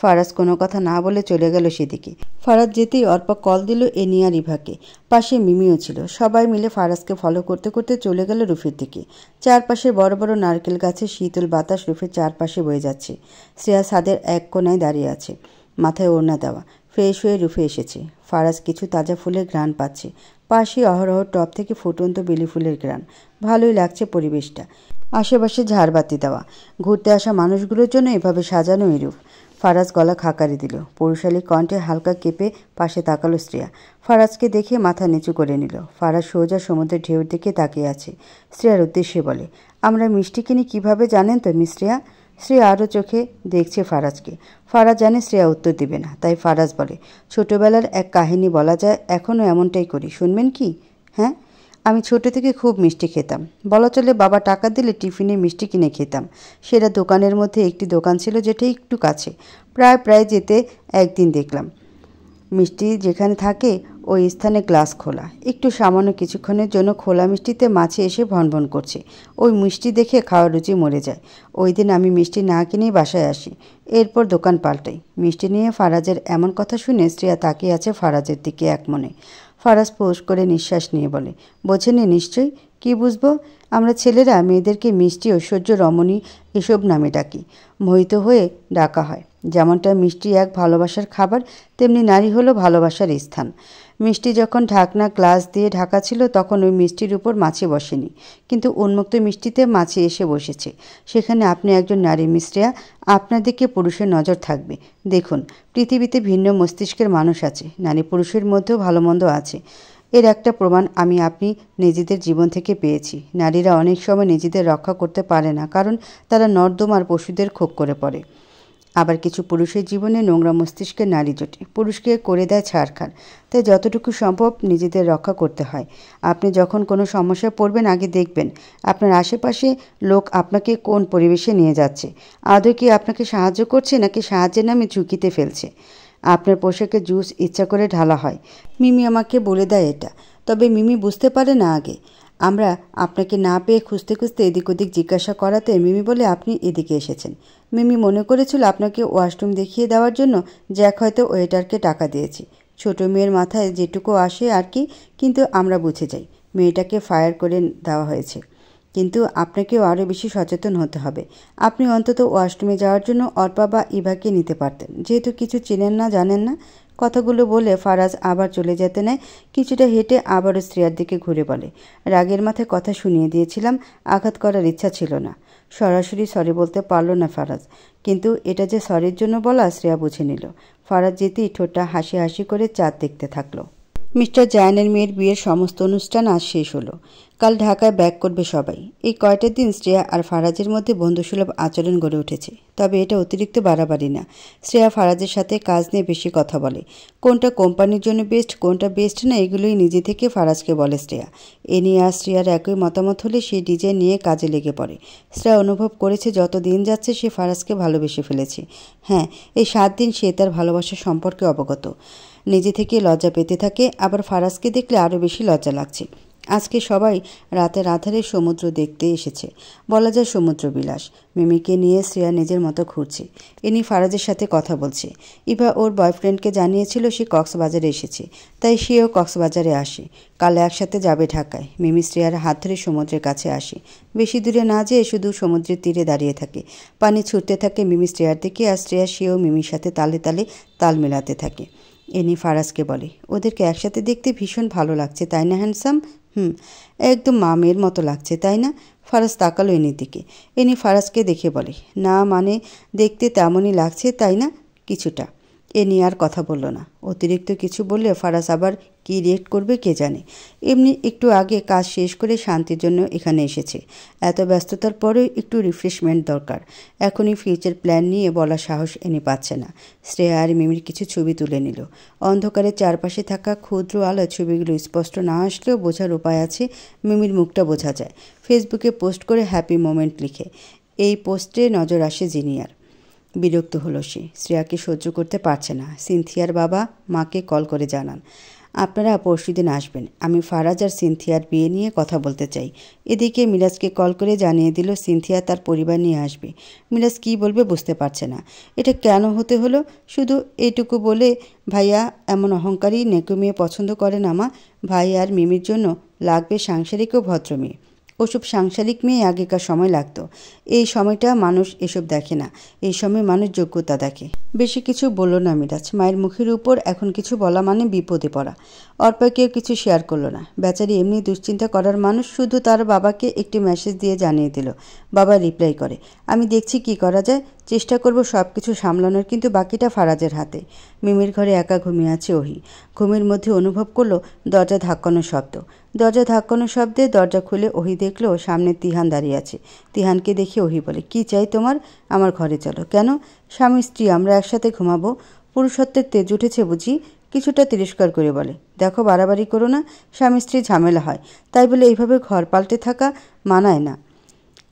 ফারাজ কোনো কথা না বলে চলে গেল সেদিকে। ফারাজ যেতেই অর্পা কল দিল এনিয়া রিভাকে। পাশে মিমিও ছিল। সবাই মিলে ফারাজকে ফলো করতে করতে চলে গেল রুফের দিকে। চারপাশে বড় বড় নারকেল গাছের শীতল বাতাস রুফের চারপাশে বয়ে যাচ্ছে। শ্রেয়া ছাদের এক কোনায় দাঁড়িয়ে আছে, মাথায় ওড়না দেওয়া, ফ্রেশ হয়ে রুফে এসেছে। ফারাজ কিছু তাজা ফুলের ঘ্রাণ পাচ্ছে। পাশে অহরহ টপ থেকে ফুটন্ত বেলি ফুলের ঘ্রাণ। ভালোই লাগছে পরিবেশটা। আশেপাশে ঝাড়বাতি দেওয়া। ঘুরতে আসা মানুষগুলোর জন্য এভাবে সাজানো এই রূপ। ফারাজ গলা খাকারি দিল। পুরুষালী কণ্ঠে হালকা কেঁপে পাশে তাকালো শ্রেয়া। ফারাজকে দেখে মাথা নিচু করে নিল। ফারাজ সোজা সমুদ্রের ঢেউর দিকে তাকিয়ে আছে। শ্রেয়ার উদ্দেশ্যে বলে, আমরা মিষ্টি কিনি কীভাবে জানেন তো মিস শ্রেয়া? শ্রেয়া আরও চোখে দেখছে ফারাজকে। ফারাজ জানে শ্রেয়া উত্তর দিবে না, তাই ফারাজ বলে, ছোটবেলার এক কাহিনী বলা যায়, এখনও এমনটাই করি, শুনবেন কি? হ্যাঁ, আমি ছোট থেকে খুব মিষ্টি খেতাম। বলা চলে বাবা টাকা দিলে টিফিনে মিষ্টি কিনে খেতাম। সেটা দোকানের মধ্যে একটি দোকান ছিল যেটা একটু কাছে। প্রায় যেতে একদিন দেখলাম মিষ্টি যেখানে থাকে ওই স্থানে গ্লাস খোলা। একটু সামান্য কিছুক্ষণের জন্য খোলা মিষ্টিতে মাছি এসে ভনভন করছে। ওই মিষ্টি দেখে খাওয়ার রুচি মরে যায়। ওই দিন আমি মিষ্টি না কিনেই বাসায় আসি। এরপর দোকান পাল্টাই। মিষ্টি নিয়ে ফারাজের এমন কথা শুনে শ্রেয়া তাকিয়ে আছে ফারাজের দিকে এক মনে। ফারাজ পোষ করে নিঃশ্বাস নিয়ে বলে, বোঝেনি নিশ্চয়ই? কি বুঝবো? আমরা ছেলেরা মেয়েদেরকে মিষ্টি, ঐশ্বর্য, রমণী এসব নামে ডাকি। মোহিত হয়ে ডাকা হয়। যেমনটা মিষ্টি এক ভালোবাসার খাবার, তেমনি নারী হলো ভালোবাসার স্থান। মিষ্টি যখন ঢাকনা গ্লাস দিয়ে ঢাকা ছিল তখন ওই মিষ্টির উপর মাছি বসেনি, কিন্তু উন্মুক্ত মিষ্টিতে মাছি এসে বসেছে। সেখানে আপনি একজন নারী মিস শ্রেয়া, আপনার দিকে পুরুষের নজর থাকবে। দেখুন, পৃথিবীতে ভিন্ন মস্তিষ্কের মানুষ আছে, নারী পুরুষের মধ্যেও ভালো মন্দ আছে। এর একটা প্রমাণ আপনি নিজেদের জীবন থেকে পেয়েছি। নারীরা অনেক সময় নিজেদের রক্ষা করতে পারে না, কারণ তারা নর্দমার পশুদের খোপ করে পড়ে। আবার কিছু পুরুষের জীবনে নোংরা মস্তিষ্কের নারী জোটে, পুরুষকে করে দেয় ছাড়খাড়। তাই যতটুকু সম্ভব নিজেদের রক্ষা করতে হয়। আপনি যখন কোনো সমস্যায় পড়বেন আগে দেখবেন আপনার আশেপাশে লোক আপনাকে কোন পরিবেশে নিয়ে যাচ্ছে। আদৌ কি আপনাকে সাহায্য করছে নাকি সাহায্যের নামে ঝুঁকিতে ফেলছে। আপনার পোশাকে জুস ইচ্ছা করে ঢালা হয়। মিমি আমাকে বলে দেয় এটা, তবে মিমি বুঝতে পারে না আগে। আমরা আপনাকে না পেয়ে খুঁজতে খুঁজতে এদিক ওদিক জিজ্ঞাসা করাতে মিমি বলে আপনি এদিকে এসেছেন। মিমি মনে করেছিল আপনাকে ওয়াশরুম দেখিয়ে দেওয়ার জন্য জ্যাক হয়তো ওয়েটারকে টাকা দিয়েছি। ছোট মেয়ের মাথায় যেটুকু আসে আর কি, কিন্তু আমরা বুঝে যাই মেয়েটাকে ফায়ার করে দেওয়া হয়েছে। কিন্তু আপনাকেও আরও বেশি সচেতন হতে হবে। আপনি অন্তত ওয়াশরুমে যাওয়ার জন্য অর্পা বা ইভাকে নিতে পারতেন, যেহেতু কিছু চেনেন না জানেন না। কথাগুলো বলে ফারাজ আবার চলে যেতে নেয়। কিছুটা হেঁটে আবারও শ্রেয়ার দিকে ঘুরে বলে, রাগের মাথায় কথা শুনিয়ে দিয়েছিলাম, আঘাত করার ইচ্ছা ছিল না। সরাসরি সরি বলতে পারল না ফারাজ, কিন্তু এটা যে সরির জন্য বলা শ্রেয়া বুঝে নিল। ফারাজ যেতেই ঠোঁটটা হাসি হাসি করে চাঁদ দেখতে থাকলো। মিস্টার জায়ানের মেয়ের বিয়ের সমস্ত অনুষ্ঠান আজ শেষ হলো। কাল ঢাকায় ব্যাক করবে সবাই। এই কয়টা দিন শ্রেয়া আর ফারাজের মধ্যে বন্ধুসুলভ আচরণ গড়ে উঠেছে, তবে এটা অতিরিক্ত বাড়াবাড়ি না। শ্রেয়া ফারাজের সাথে কাজ নিয়ে বেশি কথা বলে, কোনটা কোম্পানির জন্য বেস্ট, কোনটা বেস্ট না, এগুলোই নিজে থেকে ফারাজকে বলে শ্রেয়া। এ নিয়ে আর শ্রেয়ার একই মতামত হলে সেই ডিজাইন নিয়ে কাজে লেগে পড়ে। শ্রেয়া অনুভব করেছে যত দিন যাচ্ছে সে ফারাজকে ভালোবেসে ফেলেছে। হ্যাঁ, এই 7 দিন সে তার ভালোবাসা সম্পর্কে অবগত। নিজে থেকে লজ্জা পেতে থাকে, আবার ফারাজকে দেখলে আরও বেশি লজ্জা লাগছে। আজকে সবাই রাতের আধারে সমুদ্র দেখতে এসেছে, বলা যায় সমুদ্র বিলাস। মিমিকে নিয়ে শ্রেয়া নিজের মতো ঘুরছে। ইনি ফারাজের সাথে কথা বলছে। ইভা ওর বয়ফ্রেন্ডকে জানিয়েছিল সে কক্সবাজারে এসেছে, তাই সেও কক্সবাজারে আসে। কাল একসাথে যাবে ঢাকায়। মিমি শ্রেয়ার হাত ধরে সমুদ্রের কাছে আসে। বেশি দূরে না যেয়ে শুধু সমুদ্রের তীরে দাঁড়িয়ে থাকে। পানি ছুটতে থাকে মিমি শ্রেয়ার দিকে, আর শ্রেয়া সেও মিমির সাথে তালে তালে তাল মেলাতে থাকে। এনি ফারাজকে বলে, ওদেরকে একসাথে দেখতে ভীষণ ভালো লাগছে তাই না হ্যান্ডসাম? একদম মা মেয়ের মতো লাগছে তাই না? ফারাজ তাকালো এনির দিকে। এনি ফারাজকে দেখে বলে, না মানে দেখতে তেমনই লাগছে তাই না? কিছুটা। এনি আর কথা বলল না। অতিরিক্ত কিছু বললে ফারাজ আবার কী রিয়েক্ট করবে কে জানে। এমনি একটু আগে কাজ শেষ করে শান্তির জন্য এখানে এসেছে। এত ব্যস্ততার পরেও একটু রিফ্রেশমেন্ট দরকার। এখনই ফিউচার প্ল্যান নিয়ে বলার সাহস এনে পাচ্ছে না। শ্রেয়া আর মিমির কিছু ছবি তুলে নিল। অন্ধকারে চারপাশে থাকা ক্ষুদ্র আলোয় ছবিগুলো স্পষ্ট না আসলেও বোঝার উপায় আছে। মিমির মুখটা বোঝা যায়। ফেসবুকে পোস্ট করে হ্যাপি মোমেন্ট লিখে। এই পোস্টে নজর আসে জিনিয়ার। বিরক্ত হলো সে। শ্রেয়াকে সহ্য করতে পারছে না। সিনথিয়ার বাবা মাকে কল করে জানান, আপনারা পরশুদিন আসবেন, আমি ফারাজ আর সিনথিয়ার বিয়ে নিয়ে কথা বলতে চাই। এদিকে মিরাজকে কল করে জানিয়ে দিল সিনথিয়া তার পরিবার নিয়ে আসবে। মিরাজ কী বলবে বুঝতে পারছে না। এটা কেন হতে হলো? শুধু এইটুকু বলে, ভাইয়া এমন অহংকারী নেকু মেয়ে পছন্দ করে না মা। ভাই আর মিমির জন্য লাগবে সাংসারিক ও ভদ্র মেয়ে। ওসব সাংসারিক মেয়ে আগেকার সময় লাগতো। এই সময়টা মানুষ এসব দেখে না। এই সময় মানুষ যোগ্যতা দেখে। বেশি কিছু বলল না মিরাজ। মায়ের মুখের উপর এখন কিছু বলা মানে বিপদে পড়া। অর্পাকেও কিছু শেয়ার করলো না। বেচারি এমনি দুশ্চিন্তা করার মানুষ। শুধু তার বাবাকে একটি মেসেজ দিয়ে জানিয়ে দিল। বাবা রিপ্লাই করে, আমি দেখছি কি করা যায়, চেষ্টা করব সব কিছু সামলানোর, কিন্তু বাকিটা ফারাজের হাতে। মিমির ঘরে একা ঘুমিয়ে আছে ওহি। ঘুমের মধ্যে অনুভব করলো দরজা ধাক্কানোর শব্দ। দরজা ধাক্কানোর শব্দে দরজা খুলে ওহি দেখলো সামনে তিহান দাঁড়িয়ে আছে। তিহানকে দেখে ওহি বলে, কি চাই তোমার? আমার ঘরে চলো। কেন? স্বামী স্ত্রী আমরা একসাথে ঘুমাবো। পুরুষত্বের তেজ উঠেছে বুঝি? কিছুটা তিরস্কার করে বলে, দেখো বাড়াবাড়ি করো না, স্বামী স্ত্রী ঝামেলা হয়। তাই বলে এইভাবে ঘর পাল্টে থাকা মানায় না।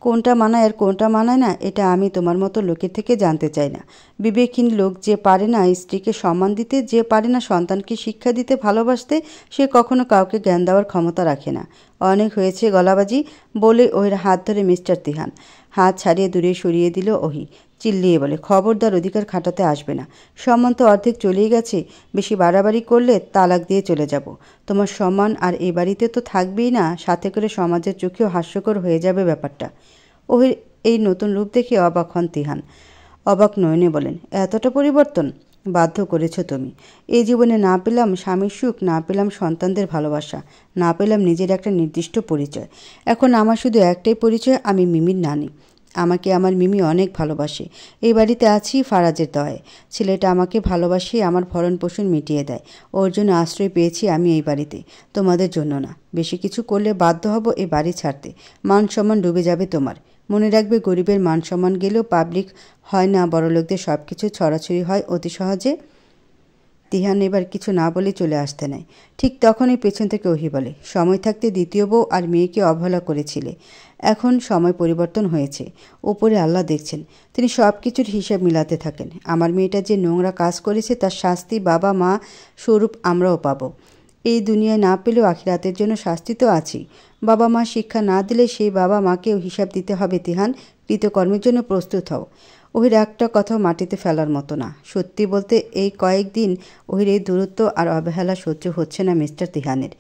কোনটা মানায় আর কোনটা মানায় না এটা আমি তোমার মতো লোকের থেকে জানতে চাই না। বিবেকহীন লোক যে পারে না স্ত্রীকে সম্মান দিতে, যে পারে না সন্তানকে শিক্ষা দিতে, ভালোবাসতে, সে কখনো কাউকে জ্ঞান দেওয়ার ক্ষমতা রাখে না। অনেক হয়েছে গলাবাজি বলে ওহির হাত ধরে মিস্টার তিহান হাত ছাড়িয়ে দূরে সরিয়ে দিল ওহি। চিল্লিয়ে বলে, খবরদার অধিকার খাটাতে আসবে না। সম্মান তো অর্ধেক চলেই গেছে। বেশি বাড়াবাড়ি করলে তালাক দিয়ে চলে যাব। তোমার সম্মান আর এই বাড়িতে তো থাকবেই না, সাথে করে সমাজের চোখেও হাস্যকর হয়ে যাবে ব্যাপারটা। ওহির এই নতুন রূপ দেখে অবাক হন তিহান। অবাক নয়নে বলেন, এতটা পরিবর্তন? বাধ্য করেছ তুমি। এই জীবনে না পেলাম স্বামীর সুখ, না পেলাম সন্তানদের ভালোবাসা, না পেলাম নিজের একটা নির্দিষ্ট পরিচয়। এখন আমার শুধু একটাই পরিচয়, আমি মিমির নানি। আমাকে আমার মিমি অনেক ভালোবাসে। এই বাড়িতে আছি ফারাজের দয়ায়। ছেলেটা আমাকে ভালোবাসে, আমার ভরণ পোষণ মিটিয়ে দেয়। ওর জন্য আশ্রয় পেয়েছি আমি এই বাড়িতে, তোমাদের জন্য না। বেশি কিছু করলে বাধ্য হব এই বাড়ি ছাড়তে। মান সম্মান ডুবে যাবে তোমার। মনে রাখবে, গরিবের মান সম্মান গেলেও পাবলিক হয় না, বড়লোকদের সব কিছু ছড়াছড়ি হয় অতি সহজে। তিহান এবার কিছু না বলে চলে আসতে নেয়। ঠিক তখনই পেছন থেকে ওহি বলে, সময় থাকতে দ্বিতীয় বউ আর মেয়েকে অবহেলা করেছিলে। এখন সময় পরিবর্তন হয়েছে। ওপরে আল্লাহ দেখছেন, তিনি সব কিছুর হিসাব মিলাতে থাকেন। আমার মেয়েটা যে নোংরা কাজ করেছে তার শাস্তি বাবা মা স্বরূপ আমরাও পাব। এই দুনিয়ায় না পেলেও আখিরাতের জন্য শাস্তি তো আছেই। বাবা মা শিক্ষা না দিলে সেই বাবা মাকেও হিসাব দিতে হবে। তিহান, কৃতকর্মের জন্য প্রস্তুত হও। ওহির একটা কথাও মাটিতে ফেলার মতো না। সত্যি বলতে এই কয়েকদিন ওহির এই দূরত্ব আর অবহেলা সহ্য হচ্ছে না মিস্টার তিহানের।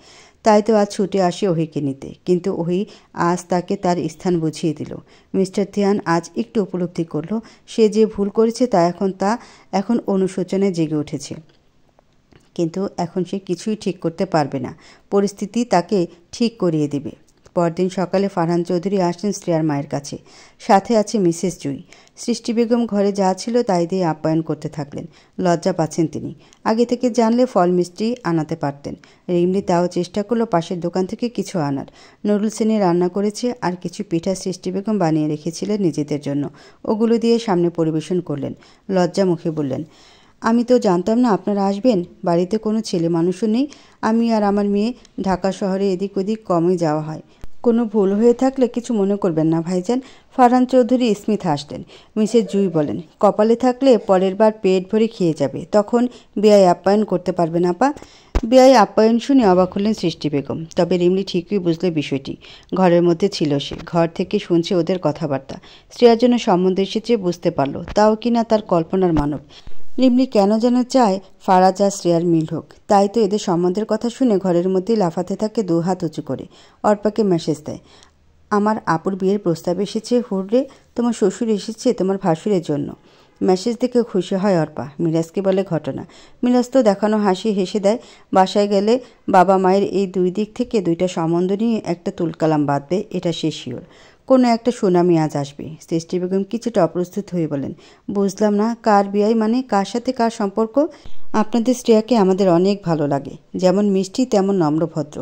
তাই তো আজ ছুটে আসে ওহিকে নিতে। কিন্তু ওহি আজ তাকে তার স্থান বুঝিয়ে দিল। মিস্টার তিহান আজ একটু উপলব্ধি করল সে যে ভুল করেছে তা এখন অনুশোচনায় জেগে উঠেছে। কিন্তু এখন সে কিছুই ঠিক করতে পারবে না। পরিস্থিতি তাকে ঠিক করিয়ে দেবে। পরদিন সকালে ফারহান চৌধুরী আসেন শ্রেয়ার মায়ের কাছে, সাথে আছে মিসেস জুই। সৃষ্টি বেগম ঘরে যা ছিল তাই দিয়ে আপ্যায়ন করতে থাকলেন। লজ্জা পাচ্ছেন তিনি, আগে থেকে জানলে ফল মিষ্টি আনাতে পারতেন। রিমলি তাও চেষ্টা করলো পাশের দোকান থেকে কিছু আনার। নুরুল সেনি রান্না করেছে আর কিছু পিঠা সৃষ্টি বেগম বানিয়ে রেখেছিলেন নিজেদের জন্য, ওগুলো দিয়ে সামনে পরিবেশন করলেন। লজ্জা মুখে বললেন, আমি তো জানতাম না আপনারা আসবেন, বাড়িতে কোনো ছেলে মানুষও নেই, আমি আর আমার মেয়ে ঢাকা শহরে এদিক ওদিক কমই যাওয়া হয়, কোনো ভুল হয়ে থাকলে কিছু মনে করবেন না ভাইজান। ফারহান চৌধুরী স্মিথ হাসলেন। মিসেস জুই বলেন, কপালে থাকলে পরের বার পেট ভরে খেয়ে যাবে, তখন বেয়াই আপ্যায়ন করতে পারবেন আপা। বেয়াই আপ্যায়ন শুনে অবাক হলেন সৃষ্টি বেগম। তবে রিমলি ঠিকই বুঝলে বিষয়টি। ঘরের মধ্যে ছিল সে, ঘর থেকে শুনছে ওদের কথাবার্তা। শ্রেয়ার জন্য সম্বন্ধ এসেছে বুঝতে পারল, তাও কিনা তার কল্পনার মানব। রিমলি কেন যেন চায় ফারাজ আর শ্রেয়ার মিল হোক, তাই তো এদের সম্বন্ধের কথা শুনে ঘরের মধ্যেই লাফাতে থাকে দু হাত উঁচু করে। অর্পাকে মেসেজ দেয়, আমার আপুর বিয়ের প্রস্তাব এসেছে হুররে, তোমার শ্বশুর এসেছে তোমার ভাসুরের জন্য। মেসেজ দেখে খুশি হয় অর্পা, মিরাজকে বলে ঘটনা। মিরাজ তো দেখানো হাসি হেসে দেয়। বাসায় গেলে বাবা মায়ের এই দুই দিক থেকে দুইটা সম্বন্ধ নিয়ে একটা তুলকালাম বাঁধবে, এটা সে শিওর। কোনো একটা সুনামি আজ আসবে। সৃষ্টি বেগম কিছুটা অপ্রস্তুত হয়ে বলেন, বুঝলাম না, কার বিয়াই মানে কার সাথে কার সম্পর্ক? আপনাদের শ্রেয়াকে আমাদের অনেক ভালো লাগে, যেমন মিষ্টি তেমন নম্রভদ্র।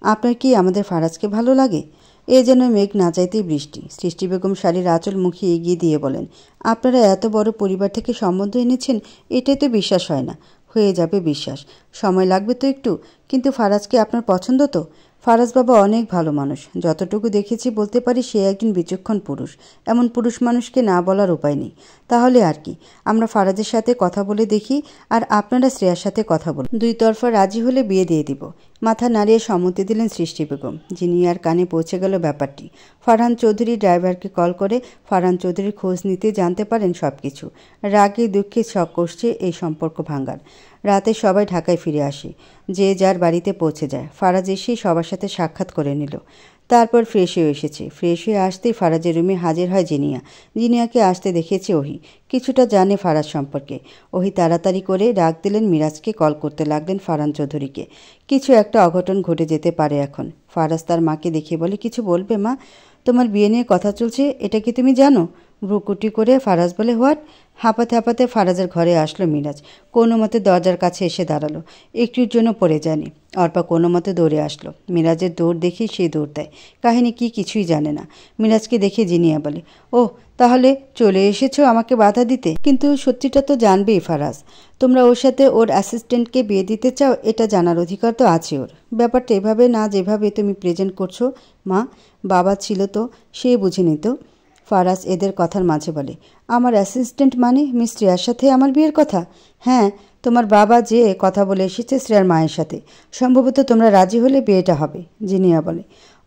আপনার কি আমাদের ফারাজকে ভালো লাগে? এ যেন মেঘ না চাইতেই বৃষ্টি। সৃষ্টি বেগম শাড়ির আঁচল মুখে এগিয়ে দিয়ে বলেন, আপনারা এত বড় পরিবার থেকে সম্বন্ধ এনেছেন, এটাই তো বিশ্বাস হয় না। হয়ে যাবে বিশ্বাস, সময় লাগবে তো একটু। কিন্তু ফারাজকে আপনার পছন্দ তো? ফারাজ বাবা অনেক ভালো মানুষ, যতটুকু দেখেছি বলতে পারি সে একজন বিচক্ষণ পুরুষ। এমন পুরুষ মানুষকে না বলার উপায় নেই। তাহলে আর কি, আমরা ফারাজের সাথে কথা বলে দেখি, আর আপনারা শ্রেয়ার সাথে কথা বলুন। দুই তরফা রাজি হলে বিয়ে দিয়ে দিব। মাথা নাড়িয়ে সম্মতি দিলেন সৃষ্টি বেগম। জিনিয়ার কানে পৌঁছে গেল ব্যাপারটি। ফারহান চৌধুরী ড্রাইভারকে কল করে ফারহান চৌধুরীর খোঁজ নিতে জানতে পারেন সব কিছু। রাগে দুঃখে শখ করছে এই সম্পর্ক ভাঙার। রাতে সবাই ঢাকায় ফিরে আসে, যে যার বাড়িতে পৌঁছে যায়। ফারাজ এসেই সবার সাথে সাক্ষাৎ করে নিল। তারপর ফ্রেশ হয়ে এসেছে। ফ্রেশ হয়ে আসতেই ফারাজের রুমে হাজির হয় জিনিয়া। জিনিয়াকে আসতে দেখেছে ওহি, কিছুটা জানে ফারাজ সম্পর্কে। ওহি তাড়াতাড়ি করে ডাক দিলেন মিরাজকে, কল করতে লাগলেন ফারহান চৌধুরীকে। কিছু একটা অঘটন ঘটে যেতে পারে এখন। ফারাজ তার মাকে দেখে বলে, কিছু বলবে মা? তোমার বিয়ে নিয়ে কথা চলছে, এটা কি তুমি জানো? ভ্রুকুটি করে ফারাজ বলে, হোয়াট? হাঁপাতে হাঁপাতে ফারাজের ঘরে আসলো মিরাজ। কোনো মতে দরজার কাছে এসে দাঁড়ালো, একটুর জন্য পড়ে যায়নি। অর্পা কোনো মতে দৌড়ে আসলো। মিরাজের দৌড় দেখি সে দৌড় দেয়। কাহিনী কি কিছুই জানে না। মিরাজকে দেখে জিনিয়া বলে, ও তাহলে চলে এসেছো আমাকে বাধা দিতে? কিন্তু সত্যিটা তো জানবেই ফারাজ, তোমরা ওর সাথে ওর অ্যাসিস্ট্যান্টকে বিয়ে দিতে চাও, এটা জানার অধিকার তো আছে ওর। ব্যাপারটা এভাবে না যেভাবে তুমি প্রেজেন্ট করছো মা। বাবা ছিল তো, সে বুঝে নিত। ফারাজ এদের কথার মাঝে বলে, আমার অ্যাসিস্ট্যান্ট মানে মিস শ্রেয়ার সাথে আমার বিয়ের কথা? হ্যাঁ, তোমার বাবা যে কথা বলে এসেছে শ্রেয়ার মায়ের সাথে। সম্ভবত তোমরা রাজি হলে বিয়েটা হবে, জিনিয়া বলে।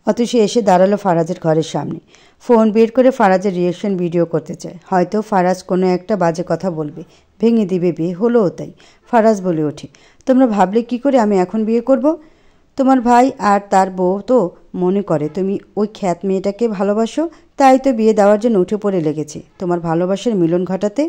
অত সে এসে দাঁড়ালো ফারাজের ঘরের সামনে। ফোন বের করে ফারাজের রিয়েকশন ভিডিও করতে চায়। হয়তো ফারাজ কোনো একটা বাজে কথা বলবে, ভেঙে দিবে বিয়ে। হলোও তাই। ফারাজ বলে ওঠে, তোমরা ভাবলে কি করে আমি এখন বিয়ে করব? তোমার ভাই আর তার বউ তো মনে করে তুমি ওই খ্যাত মেয়েটাকে ভালোবাসো, তাই তো বিয়ে দেওয়ার জন্য উঠে পড়ে লেগেছে তোমার ভালোবাসার মিলন ঘটাতে।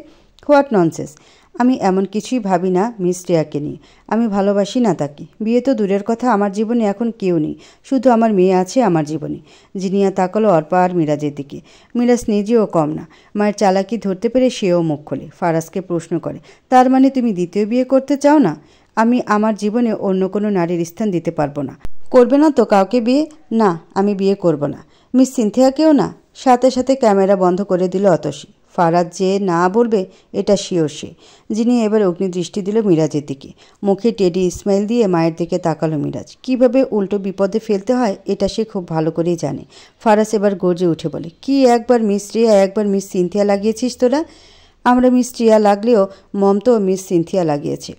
What nonsense! আমি এমন কিছুই ভাবি না মিস শ্রেয়াকে নিয়ে। আমি ভালোবাসি না তাকে। বিয়ে তো দূরের কথা, আমার জীবনে এখন কেউ নেই, শুধু আমার মেয়ে আছে আমার জীবনে। জিনিয়া তাকালো অর্পা আর মিরাজের দিকে। মিরাজ নিজেও কম না, মায়ের চালাকি ধরতে পেরে সেও মুখ খোলে। ফারাজকে প্রশ্ন করে, তার মানে তুমি দ্বিতীয় বিয়ে করতে চাও না? আমি আমার জীবনে অন্য কোনো নারীর স্থান দিতে পারবো না। করবে না তো কাউকে বিয়ে? না, আমি বিয়ে করব না। মিস সিনথিয়াকেও না? সাথে সাথে ক্যামেরা বন্ধ করে দিল অতসী। ফারাজ যে না বলবে এটা শিওর সে। যিনি এবার অগ্নিদৃষ্টি দিল মিরাজের দিকে। মুখে টেডি স্মাইল দিয়ে মায়ের দিকে তাকালো মিরাজ। কিভাবে উল্টো বিপদে ফেলতে হয় এটা সে খুব ভালো করেই জানে। ফারাজ এবার গর্জে উঠে বলে, কি একবার মিস শ্রেয়া একবার মিস সিনথিয়া লাগিয়েছিস তোরা? আমরা মিস শ্রেয়া লাগলেও মম তো মিস সিনথিয়া লাগিয়েছে।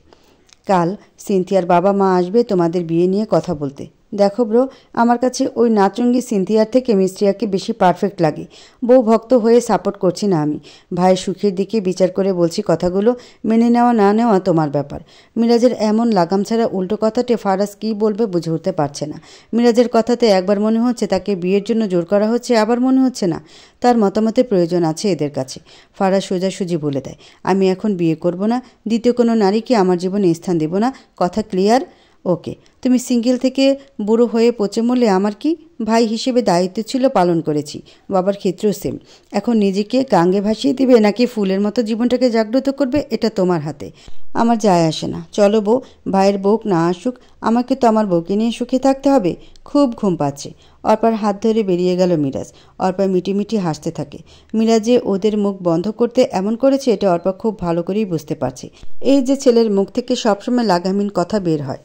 কাল সিনথিয়ার বাবা মা আসবে তোমাদের বিয়ে নিয়ে কথা বলতে। দেখো ব্রো, আমার কাছে ওই নাচঙ্গি সিনথিয়ার থেকে মিস শ্রেয়াকে বেশি পারফেক্ট লাগে। বউ ভক্ত হয়ে সাপোর্ট করছি না আমি, ভাইয়ের সুখের দিকে বিচার করে বলছি কথাগুলো। মেনে নেওয়া না নেওয়া তোমার ব্যাপার। মিরাজের এমন লাগাম ছাড়া উল্টো কথাতে ফারাজ কী বলবে বুঝে উঠতে পারছে না। মিরাজের কথাতে একবার মনে হচ্ছে তাকে বিয়ের জন্য জোর করা হচ্ছে, আবার মনে হচ্ছে না, তার মতামতের প্রয়োজন আছে এদের কাছে। ফারাজ সোজাসুজি বলে দেয়, আমি এখন বিয়ে করব না, দ্বিতীয় কোনো নারীকে আমার জীবনে স্থান দেব না। কথা ক্লিয়ার? ওকে, তুমি সিঙ্গেল থেকে বুড়ো হয়ে পচে মরলে আমার কি? ভাই হিসেবে দায়িত্ব ছিল, পালন করেছি। বাবার ক্ষেত্রেও সেম। এখন নিজেকে গাঙ্গে ভাসিয়ে দিবে নাকি ফুলের মতো জীবনটাকে জাগ্রত করবে, এটা তোমার হাতে। আমার যায় আসে না। চলো বউ, ভাইয়ের বউ না আসুক, আমাকে তো আমার বউকে নিয়ে সুখে থাকতে হবে। খুব ঘুম পাচ্ছে। অর্পার হাত ধরে বেরিয়ে গেল মিরাজ। অর্পা মিটিমিটি হাসতে থাকে। মিরাজে ওদের মুখ বন্ধ করতে এমন করেছে এটা অর্পা খুব ভালো করেই বুঝতে পারছে। এই যে ছেলের মুখ থেকে সবসময় লাগামহীন কথা বের হয়,